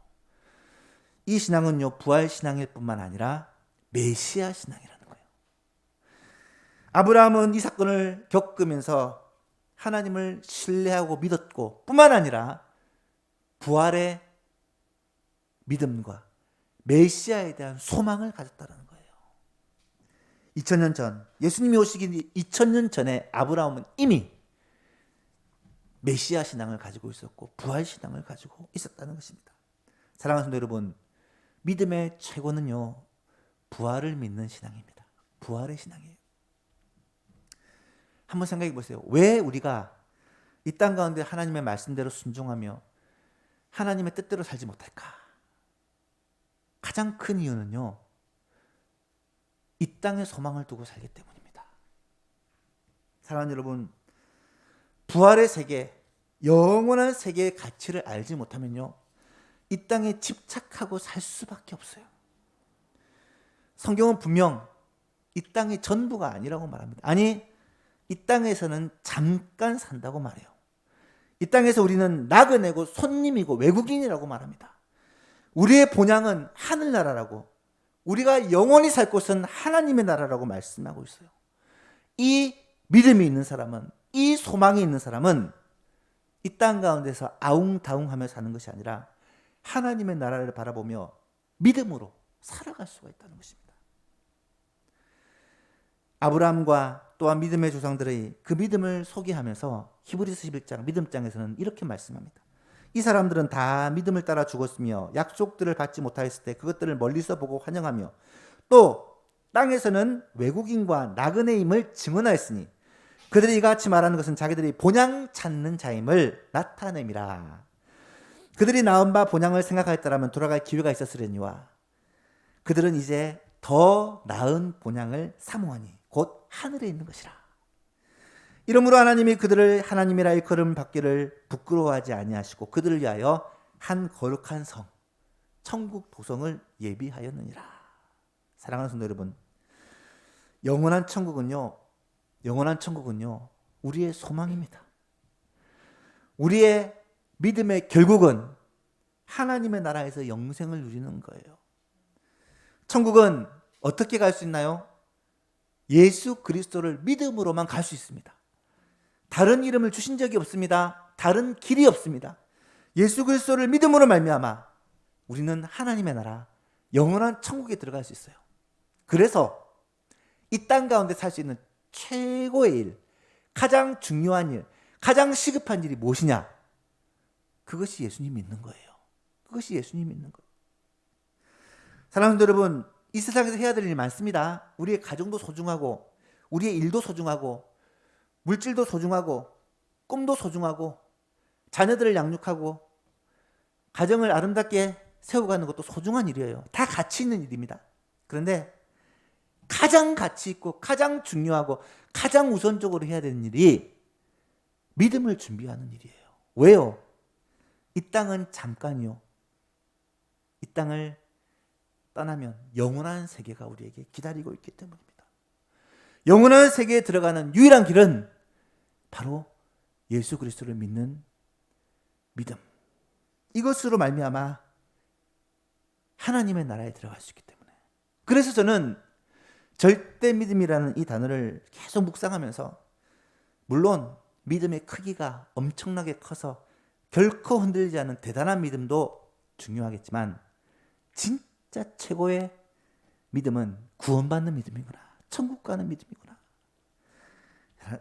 이 신앙은요, 부활 신앙일 뿐만 아니라 메시아 신앙이라는 거예요. 아브라함은 이 사건을 겪으면서 하나님을 신뢰하고 믿었고 뿐만 아니라 부활의 믿음과 메시아에 대한 소망을 가졌다는 거예요. 2000년 전, 예수님이 오시기 2000년 전에 아브라함은 이미 메시아 신앙을 가지고 있었고 부활 신앙을 가지고 있었다는 것입니다. 사랑하는 성도 여러분, 믿음의 최고는요, 부활을 믿는 신앙입니다. 부활의 신앙이에요. 한번 생각해 보세요. 왜 우리가 이 땅 가운데 하나님의 말씀대로 순종하며 하나님의 뜻대로 살지 못할까? 가장 큰 이유는요, 이 땅에 소망을 두고 살기 때문입니다. 사랑하는 여러분, 부활의 세계, 영원한 세계의 가치를 알지 못하면요, 이 땅에 집착하고 살 수밖에 없어요. 성경은 분명 이 땅이 전부가 아니라고 말합니다. 아니, 이 땅에서는 잠깐 산다고 말해요. 이 땅에서 우리는 나그네고 손님이고 외국인이라고 말합니다. 우리의 본향은 하늘나라라고, 우리가 영원히 살 곳은 하나님의 나라라고 말씀하고 있어요. 이 믿음이 있는 사람은, 이 소망이 있는 사람은 이 땅 가운데서 아웅다웅하며 사는 것이 아니라 하나님의 나라를 바라보며 믿음으로 살아갈 수가 있다는 것입니다. 아브라함과 또한 믿음의 조상들의 그 믿음을 소개하면서 히브리서 11장 믿음장에서는 이렇게 말씀합니다. 이 사람들은 다 믿음을 따라 죽었으며 약속들을 받지 못하였을 때 그것들을 멀리서 보고 환영하며 또 땅에서는 외국인과 나그네임을 증언하였으니 그들이 이같이 말하는 것은 자기들이 본향 찾는 자임을 나타냄이라. 그들이 나온 바 본향을 생각하였더라면 돌아갈 기회가 있었으려니와 그들은 이제 더 나은 본향을 사모하니 곧 하늘에 있는 것이라. 이러므로 하나님이 그들을 하나님이라 일컬음 받기를 부끄러워하지 아니하시고 그들을 위하여 한 거룩한 성, 천국 도성을 예비하였느니라. 사랑하는 성도 여러분, 영원한 천국은요 우리의 소망입니다. 우리의 믿음의 결국은 하나님의 나라에서 영생을 누리는 거예요. 천국은 어떻게 갈 수 있나요? 예수 그리스도를 믿음으로만 갈 수 있습니다. 다른 이름을 주신 적이 없습니다. 다른 길이 없습니다. 예수 그리스도를 믿음으로 말미암아 우리는 하나님의 나라, 영원한 천국에 들어갈 수 있어요. 그래서 이 땅 가운데 살 수 있는 최고의 일, 가장 중요한 일, 가장 시급한 일이 무엇이냐? 그것이 예수님 믿는 거예요. 그것이 예수님 믿는 거예요. 사랑하는 여러분, 이 세상에서 해야 될 일이 많습니다. 우리의 가정도 소중하고 우리의 일도 소중하고 물질도 소중하고 꿈도 소중하고 자녀들을 양육하고 가정을 아름답게 세워가는 것도 소중한 일이에요. 다 가치 있는 일입니다. 그런데 가장 가치 있고 가장 중요하고 가장 우선적으로 해야 되는 일이 믿음을 준비하는 일이에요. 왜요? 이 땅은 잠깐이요. 이 땅을 떠나면 영원한 세계가 우리에게 기다리고 있기 때문입니다. 영원한 세계에 들어가는 유일한 길은 바로 예수 그리스도를 믿는 믿음. 이것으로 말미암아 하나님의 나라에 들어갈 수 있기 때문에. 그래서 저는 절대 믿음이라는 이 단어를 계속 묵상하면서, 물론 믿음의 크기가 엄청나게 커서 결코 흔들리지 않는 대단한 믿음도 중요하겠지만 진짜 최고의 믿음은 구원받는 믿음이구나, 천국 가는 믿음이구나.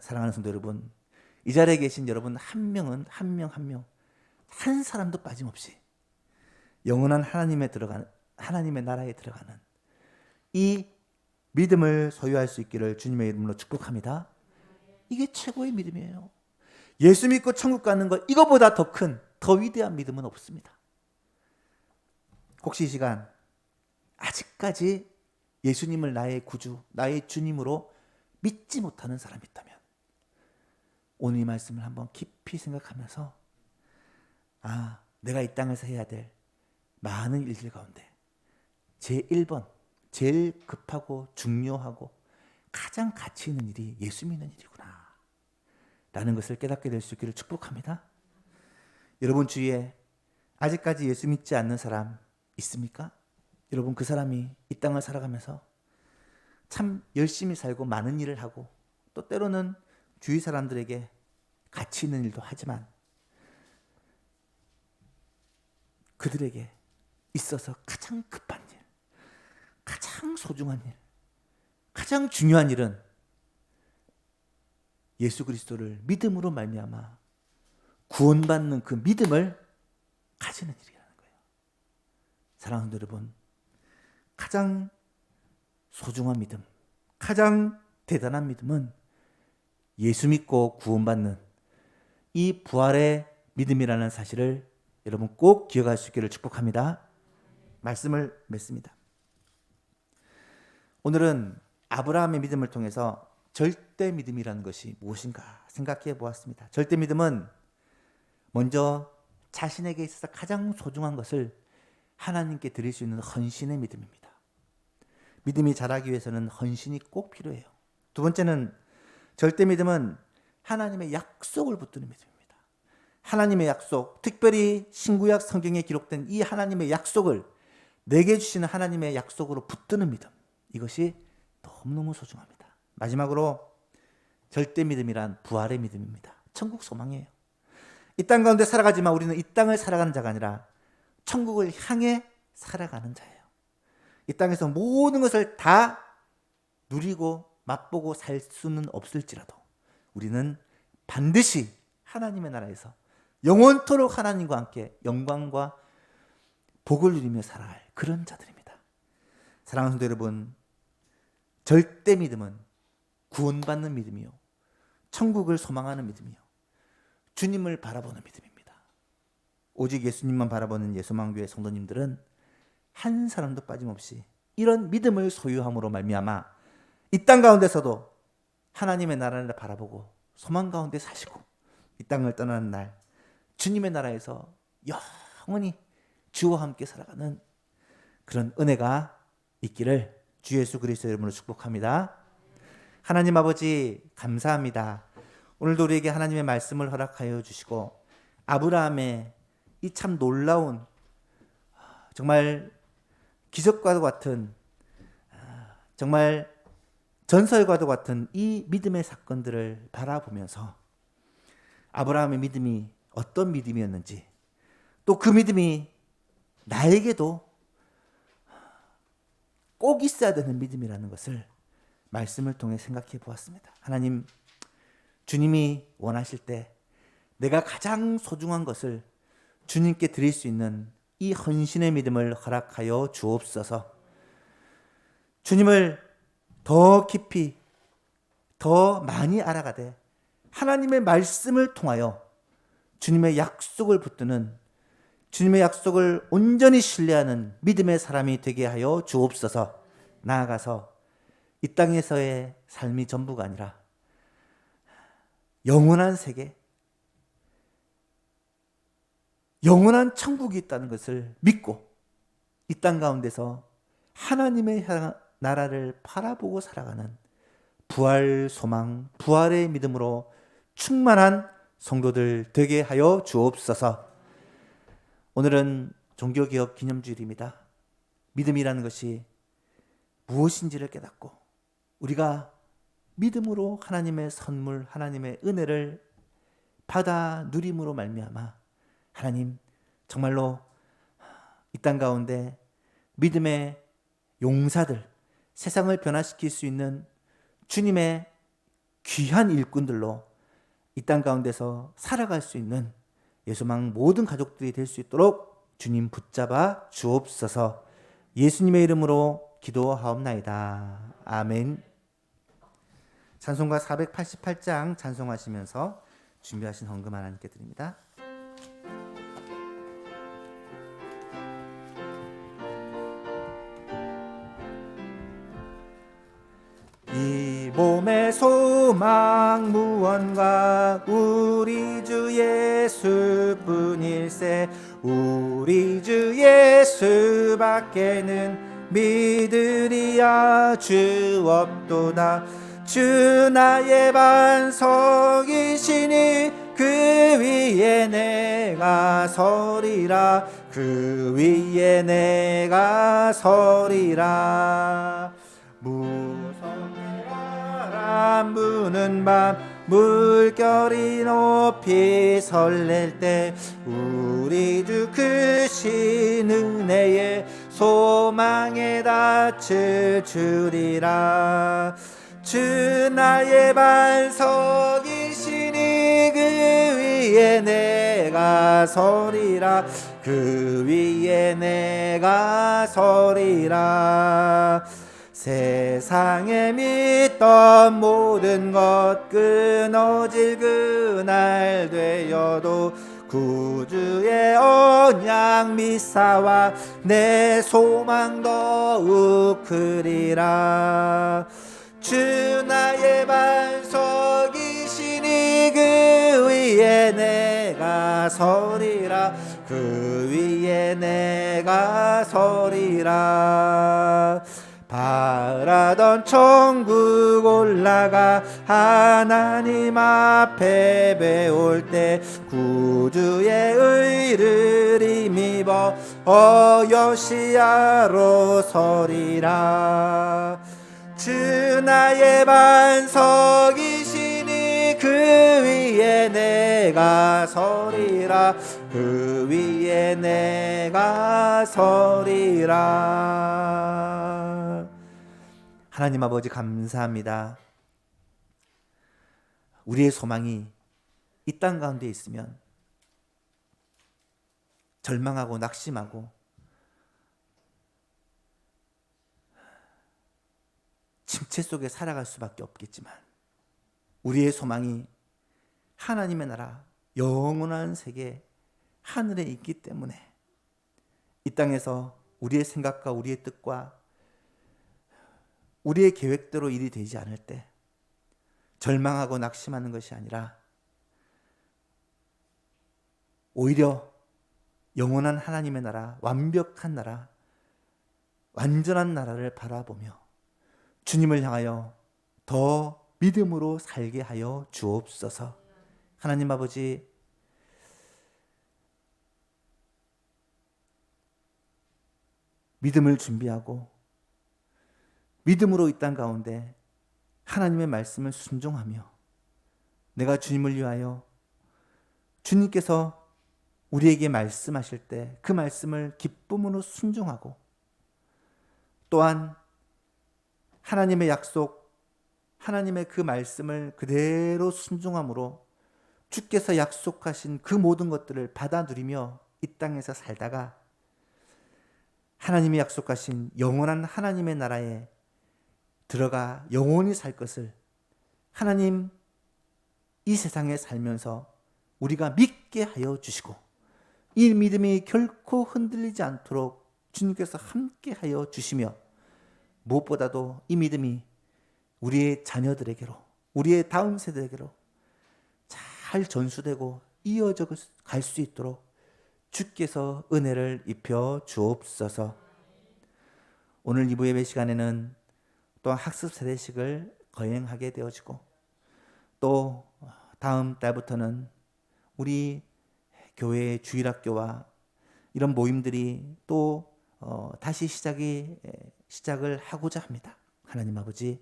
사랑하는 성도 여러분, 이 자리에 계신 여러분 한 명은 한 사람도 빠짐없이 영원한 하나님의 나라에 들어가는 이 믿음을 소유할 수 있기를 주님의 이름으로 축복합니다. 이게 최고의 믿음이에요. 예수 믿고 천국 가는 것, 이거보다 더 큰, 더 위대한 믿음은 없습니다. 혹시 이 시간 아직까지 예수님을 나의 구주, 나의 주님으로 믿지 못하는 사람이 있다면 오늘 이 말씀을 한번 깊이 생각하면서, 내가 이 땅에서 해야 될 많은 일들 가운데 제1번, 제일 급하고 중요하고 가장 가치 있는 일이 예수 믿는 일이구나 라는 것을 깨닫게 될 수 있기를 축복합니다. 여러분 주위에 아직까지 예수 믿지 않는 사람 있습니까? 여러분 그 사람이 이 땅을 살아가면서 참 열심히 살고 많은 일을 하고 또 때로는 주위 사람들에게 가치 있는 일도 하지만 그들에게 있어서 가장 급한 일, 가장 소중한 일, 가장 중요한 일은 예수 그리스도를 믿음으로 말미암아 구원받는 그 믿음을 가지는 일이라는 거예요. 사랑하는 여러분, 가장 소중한 믿음, 가장 대단한 믿음은 예수 믿고 구원받는 이 부활의 믿음이라는 사실을 여러분 꼭 기억할 수 있기를 축복합니다. 말씀을 맺습니다. 오늘은 아브라함의 믿음을 통해서 절대 믿음이라는 것이 무엇인가 생각해 보았습니다. 절대 믿음은 먼저 자신에게 있어서 가장 소중한 것을 하나님께 드릴 수 있는 헌신의 믿음입니다. 믿음이 자라기 위해서는 헌신이 꼭 필요해요. 두 번째는 절대 믿음은 하나님의 약속을 붙드는 믿음입니다. 하나님의 약속, 특별히 신구약 성경에 기록된 이 하나님의 약속을 내게 주시는 하나님의 약속으로 붙드는 믿음, 이것이 너무너무 소중합니다. 마지막으로 절대 믿음이란 부활의 믿음입니다. 천국 소망이에요. 이 땅 가운데 살아가지만 우리는 이 땅을 살아가는 자가 아니라 천국을 향해 살아가는 자예요. 이 땅에서 모든 것을 다 누리고 맛보고 살 수는 없을지라도 우리는 반드시 하나님의 나라에서 영원토록 하나님과 함께 영광과 복을 누리며 살아갈 그런 자들입니다. 사랑하는 성도 여러분, 절대 믿음은 구원받는 믿음이요, 천국을 소망하는 믿음이요, 주님을 바라보는 믿음입니다. 오직 예수님만 바라보는 예수만교회 성도님들은 한 사람도 빠짐없이 이런 믿음을 소유함으로 말미암아 이 땅 가운데서도 하나님의 나라를 바라보고 소망 가운데 사시고 이 땅을 떠나는 날 주님의 나라에서 영원히 주와 함께 살아가는 그런 은혜가 있기를 주 예수 그리스도의 이름으로 축복합니다. 하나님 아버지 감사합니다. 오늘도 우리에게 하나님의 말씀을 허락하여 주시고 아브라함의 이 참 놀라운 정말 기적과도 같은 정말 전설과도 같은 이 믿음의 사건들을 바라보면서 아브라함의 믿음이 어떤 믿음이었는지 또 그 믿음이 나에게도 꼭 있어야 되는 믿음이라는 것을 말씀을 통해 생각해 보았습니다. 하나님, 주님이 원하실 때 내가 가장 소중한 것을 주님께 드릴 수 있는 이 헌신의 믿음을 허락하여 주옵소서. 주님을 더 깊이 더 많이 알아가되 하나님의 말씀을 통하여 주님의 약속을 붙드는, 주님의 약속을 온전히 신뢰하는 믿음의 사람이 되게 하여 주옵소서. 나아가서 이 땅에서의 삶이 전부가 아니라 영원한 세계, 영원한 천국이 있다는 것을 믿고 이 땅 가운데서 하나님의 나라를 바라보고 살아가는 부활 소망, 부활의 믿음으로 충만한 성도들 되게 하여 주옵소서. 오늘은 종교개혁 기념주일입니다. 믿음이라는 것이 무엇인지를 깨닫고 우리가 믿음으로 하나님의 선물, 하나님의 은혜를 받아 누림으로 말미암아 하나님 정말로 이 땅 가운데 믿음의 용사들, 세상을 변화시킬 수 있는 주님의 귀한 일꾼들로 이 땅 가운데서 살아갈 수 있는 예수망 모든 가족들이 될 수 있도록 주님 붙잡아 주옵소서. 예수님의 이름으로 기도하옵나이다. 아멘. 찬송가 488장 찬송하시면서 준비하신 헌금 하나님께 드립니다. 이 몸의 소망 무언가 우리 주 예수뿐일세. 우리 주 예수밖에는 믿으리야 주 없도다. 주 나의 반석이시니 그 위에 내가 서리라. 그 위에 내가 서리라. 무섭게 바람 부는 밤 물결이 높이 설렐 때 우리 주 크신 은혜에 소망에 닿을 줄이라. 주 나의 반석이시니 그 위에 내가 서리라. 그 위에 내가 서리라. 세상에 믿던 모든 것 끊어질 그날 되어도 구주의 언약 미사와 내 소망 더욱 크리라. 주 나의 반석이시니 그 위에 내가 서리라. 그 위에 내가 서리라. 바라던 천국 올라가 하나님 앞에 배울 때 구주의 의를 힘입어 여시야로 서리라. 주 나의 반석이시니 그 위에 내가 서리라. 그 위에 내가 서리라. 하나님 아버지 감사합니다. 우리의 소망이 이 땅 가운데 있으면 절망하고 낙심하고 침체 속에 살아갈 수밖에 없겠지만 우리의 소망이 하나님의 나라 영원한 세계 하늘에 있기 때문에 이 땅에서 우리의 생각과 우리의 뜻과 우리의 계획대로 일이 되지 않을 때 절망하고 낙심하는 것이 아니라 오히려 영원한 하나님의 나라, 완벽한 나라, 완전한 나라를 바라보며 주님을 향하여 더 믿음으로 살게 하여 주옵소서. 하나님 아버지, 믿음을 준비하고 믿음으로 이 땅 가운데 하나님의 말씀을 순종하며 내가 주님을 위하여 주님께서 우리에게 말씀하실 때 그 말씀을 기쁨으로 순종하고 또한 하나님의 약속, 하나님의 그 말씀을 그대로 순종함으로 주께서 약속하신 그 모든 것들을 받아 누리며 이 땅에서 살다가 하나님이 약속하신 영원한 하나님의 나라에 들어가 영원히 살 것을 하나님 이 세상에 살면서 우리가 믿게 하여 주시고 이 믿음이 결코 흔들리지 않도록 주님께서 함께 하여 주시며 무엇보다도 이 믿음이 우리의 자녀들에게로 우리의 다음 세대에게로 잘 전수되고 이어져 갈 수 있도록 주께서 은혜를 입혀 주옵소서. 오늘 2부 예배 시간에는 또 학습 세대식을 거행하게 되어지고 또 다음 달부터는 우리 교회의 주일학교와 이런 모임들이 또 다시 시작을 하고자 합니다. 하나님 아버지,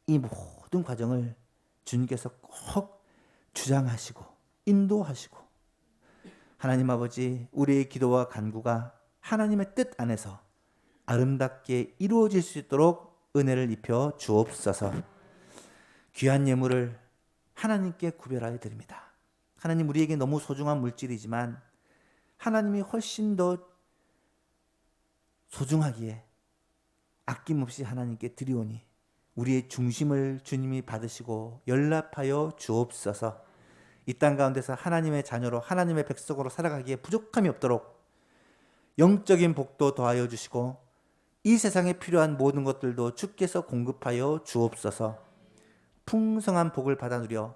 이 모든 과정을 주님께서 꼭 주장하시고 인도하시고 하나님 아버지, 우리의 기도와 간구가 하나님의 뜻 안에서 아름답게 이루어질 수 있도록 은혜를 입혀 주옵소서. 귀한 예물을 하나님께 구별하여 드립니다. 하나님, 우리에게 너무 소중한 물질이지만 하나님이 훨씬 더 소중하기에 아낌없이 하나님께 드리오니 우리의 중심을 주님이 받으시고 연락하여 주옵소서. 이 땅 가운데서 하나님의 자녀로 하나님의 백성으로 살아가기에 부족함이 없도록 영적인 복도 더하여 주시고 이 세상에 필요한 모든 것들도 주께서 공급하여 주옵소서. 풍성한 복을 받아 누려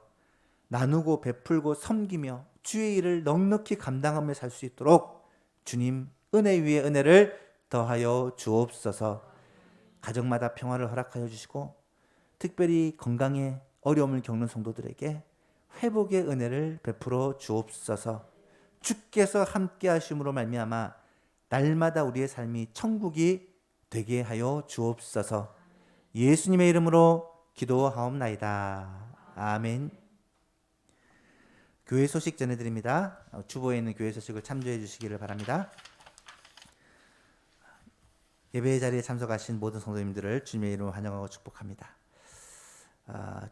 나누고 베풀고 섬기며 주의 일을 넉넉히 감당하며 살 수 있도록 주님 은혜 위에 은혜를 더하여 주옵소서. 가정마다 평화를 허락하여 주시고 특별히 건강에 어려움을 겪는 성도들에게 회복의 은혜를 베풀어 주옵소서. 주께서 함께 하심으로 말미암아 날마다 우리의 삶이 천국이 되게 하여 주옵소서. 예수님의 이름으로 기도하옵나이다. 아멘. 교회 소식 전해드립니다. 주보에 있는 교회 소식을 참조해 주시기를 바랍니다. 예배 자리에 참석하신 모든 성도님들을 주님의 이름으로 환영하고 축복합니다.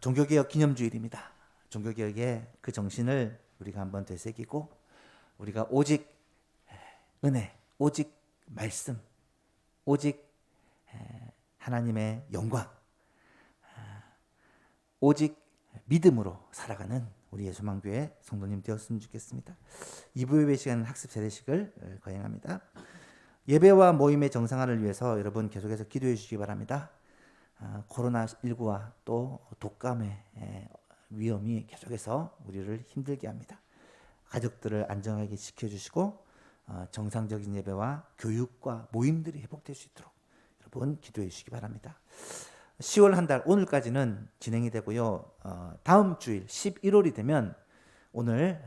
종교개혁 기념주일입니다. 종교개혁의 그 정신을 우리가 한번 되새기고 우리가 오직 은혜, 오직 말씀, 오직 하나님의 영광, 오직 믿음으로 살아가는 우리 예수만교회 성도님 되었으면 좋겠습니다. 2부 예배 시간은 학습 세례식을 거행합니다. 예배와 모임의 정상화를 위해서 여러분 계속해서 기도해 주시기 바랍니다. 코로나19와 또 독감의 위험이 계속해서 우리를 힘들게 합니다. 가족들을 안정하게 지켜주시고 정상적인 예배와 교육과 모임들이 회복될 수 있도록 여러분 기도해 주시기 바랍니다. 10월 한 달 오늘까지는 진행이 되고요. 다음 주일 11월이 되면 오늘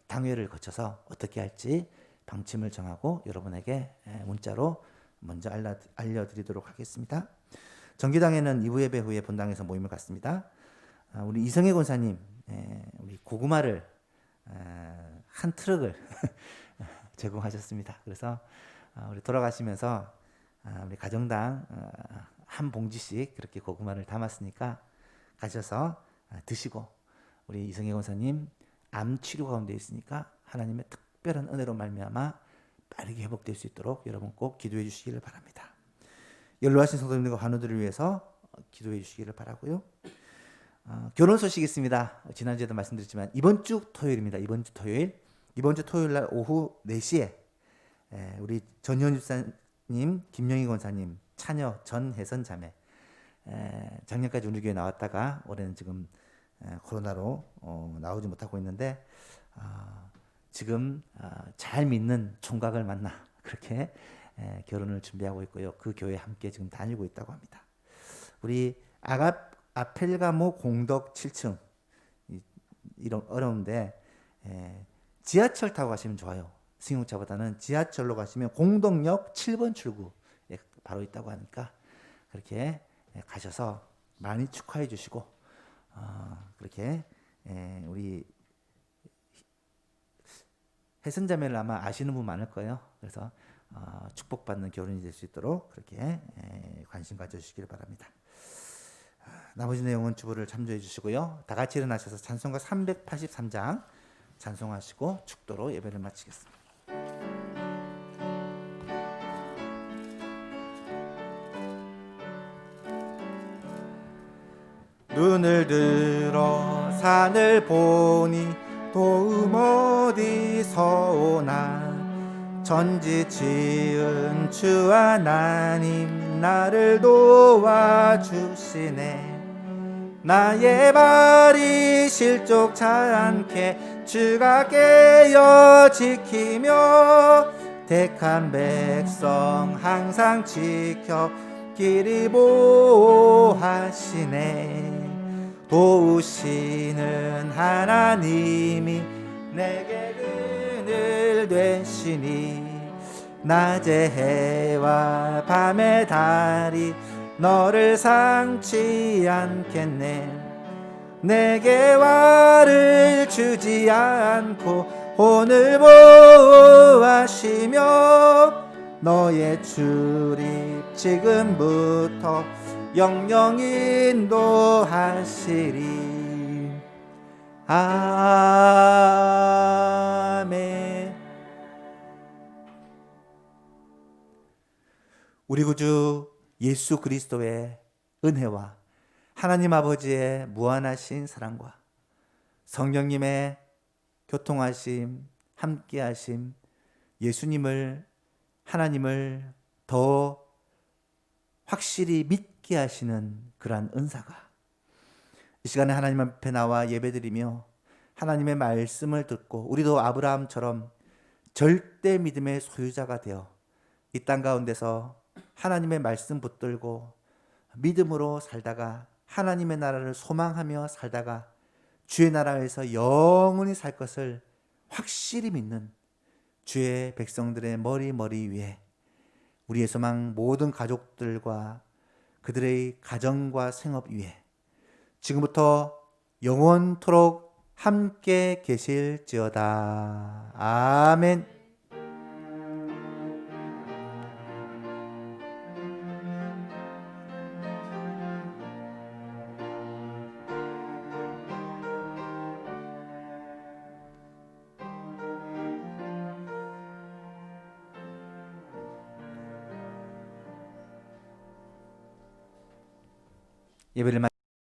당회를 거쳐서 어떻게 할지 방침을 정하고 여러분에게 문자로 먼저 알려드리도록 하겠습니다. 정기당회는 2부 예배 후에 본당에서 모임을 갖습니다. 우리 이성애 권사님 우리 고구마를 한 트럭을 제공하셨습니다. 그래서 우리 돌아가시면서 우리 가정당 한 봉지씩 그렇게 고구마를 담았으니까 가셔서 드시고 우리 이성애 권사님 암 치료 가운데 있으니까 하나님의 특별한 은혜로 말미암아 빠르게 회복될 수 있도록 여러분 꼭 기도해 주시기를 바랍니다. 연로하신 성도님들과 환우들을 위해서 기도해 주시기를 바라고요. 결혼 소식이 있습니다. 지난주에도 말씀드렸지만 이번 주 토요일입니다. 이번 주 토요일 날 오후 4시에 우리 전현 집사님, 김영희 권사님, 차녀 전혜선 자매 작년까지 우리 교회 나왔다가 올해는 지금 코로나로 나오지 못하고 있는데 지금 잘 믿는 총각을 만나 그렇게 결혼을 준비하고 있고요. 그 교회 함께 지금 다니고 있다고 합니다. 우리 아펠가모 공덕 7층 이런 어려운데 지하철 타고 가시면 좋아요. 승용차보다는 지하철로 가시면 공덕역 7번 출구에 바로 있다고 하니까 그렇게 가셔서 많이 축하해 주시고 그렇게 우리 혜선자매를 아마 아시는 분 많을 거예요. 그래서 축복받는 결혼이 될 수 있도록 그렇게 관심 가져주시길 바랍니다. 나머지 내용은 주보를 참조해 주시고요. 다 같이 일어나셔서 찬송가 383장 찬송하시고 축도로 예배를 마치겠습니다. 눈을 들어 산을 보니 도움 어디서 오나 천지 지은 주 하나님 나를 도와주시네. 나의 발이 실족치 않게 주가 깨어 지키며 택한 백성 항상 지켜 길이 보호하시네. 도우시는 하나님이 내게 그늘 되시니 낮의 해와 밤의 달이 너를 상치 않겠네. 내게 화를 주지 않고 오늘 보호하시며 너의 출입 지금부터 영영 인도하시리. 아멘. 우리 구주 예수 그리스도의 은혜와 하나님 아버지의 무한하신 사랑과 성령님의 교통하심, 함께하심, 예수님을 하나님을 더 확실히 믿게 하시는 그러한 은사가 이 시간에 하나님 앞에 나와 예배드리며 하나님의 말씀을 듣고 우리도 아브라함처럼 절대 믿음의 소유자가 되어 이 땅 가운데서 하나님의 말씀 붙들고 믿음으로 살다가 하나님의 나라를 소망하며 살다가 주의 나라에서 영원히 살 것을 확실히 믿는 주의 백성들의 머리 위에 우리의 소망 모든 가족들과 그들의 가정과 생업 위에 지금부터 영원토록 함께 계실지어다. 아멘. 예배를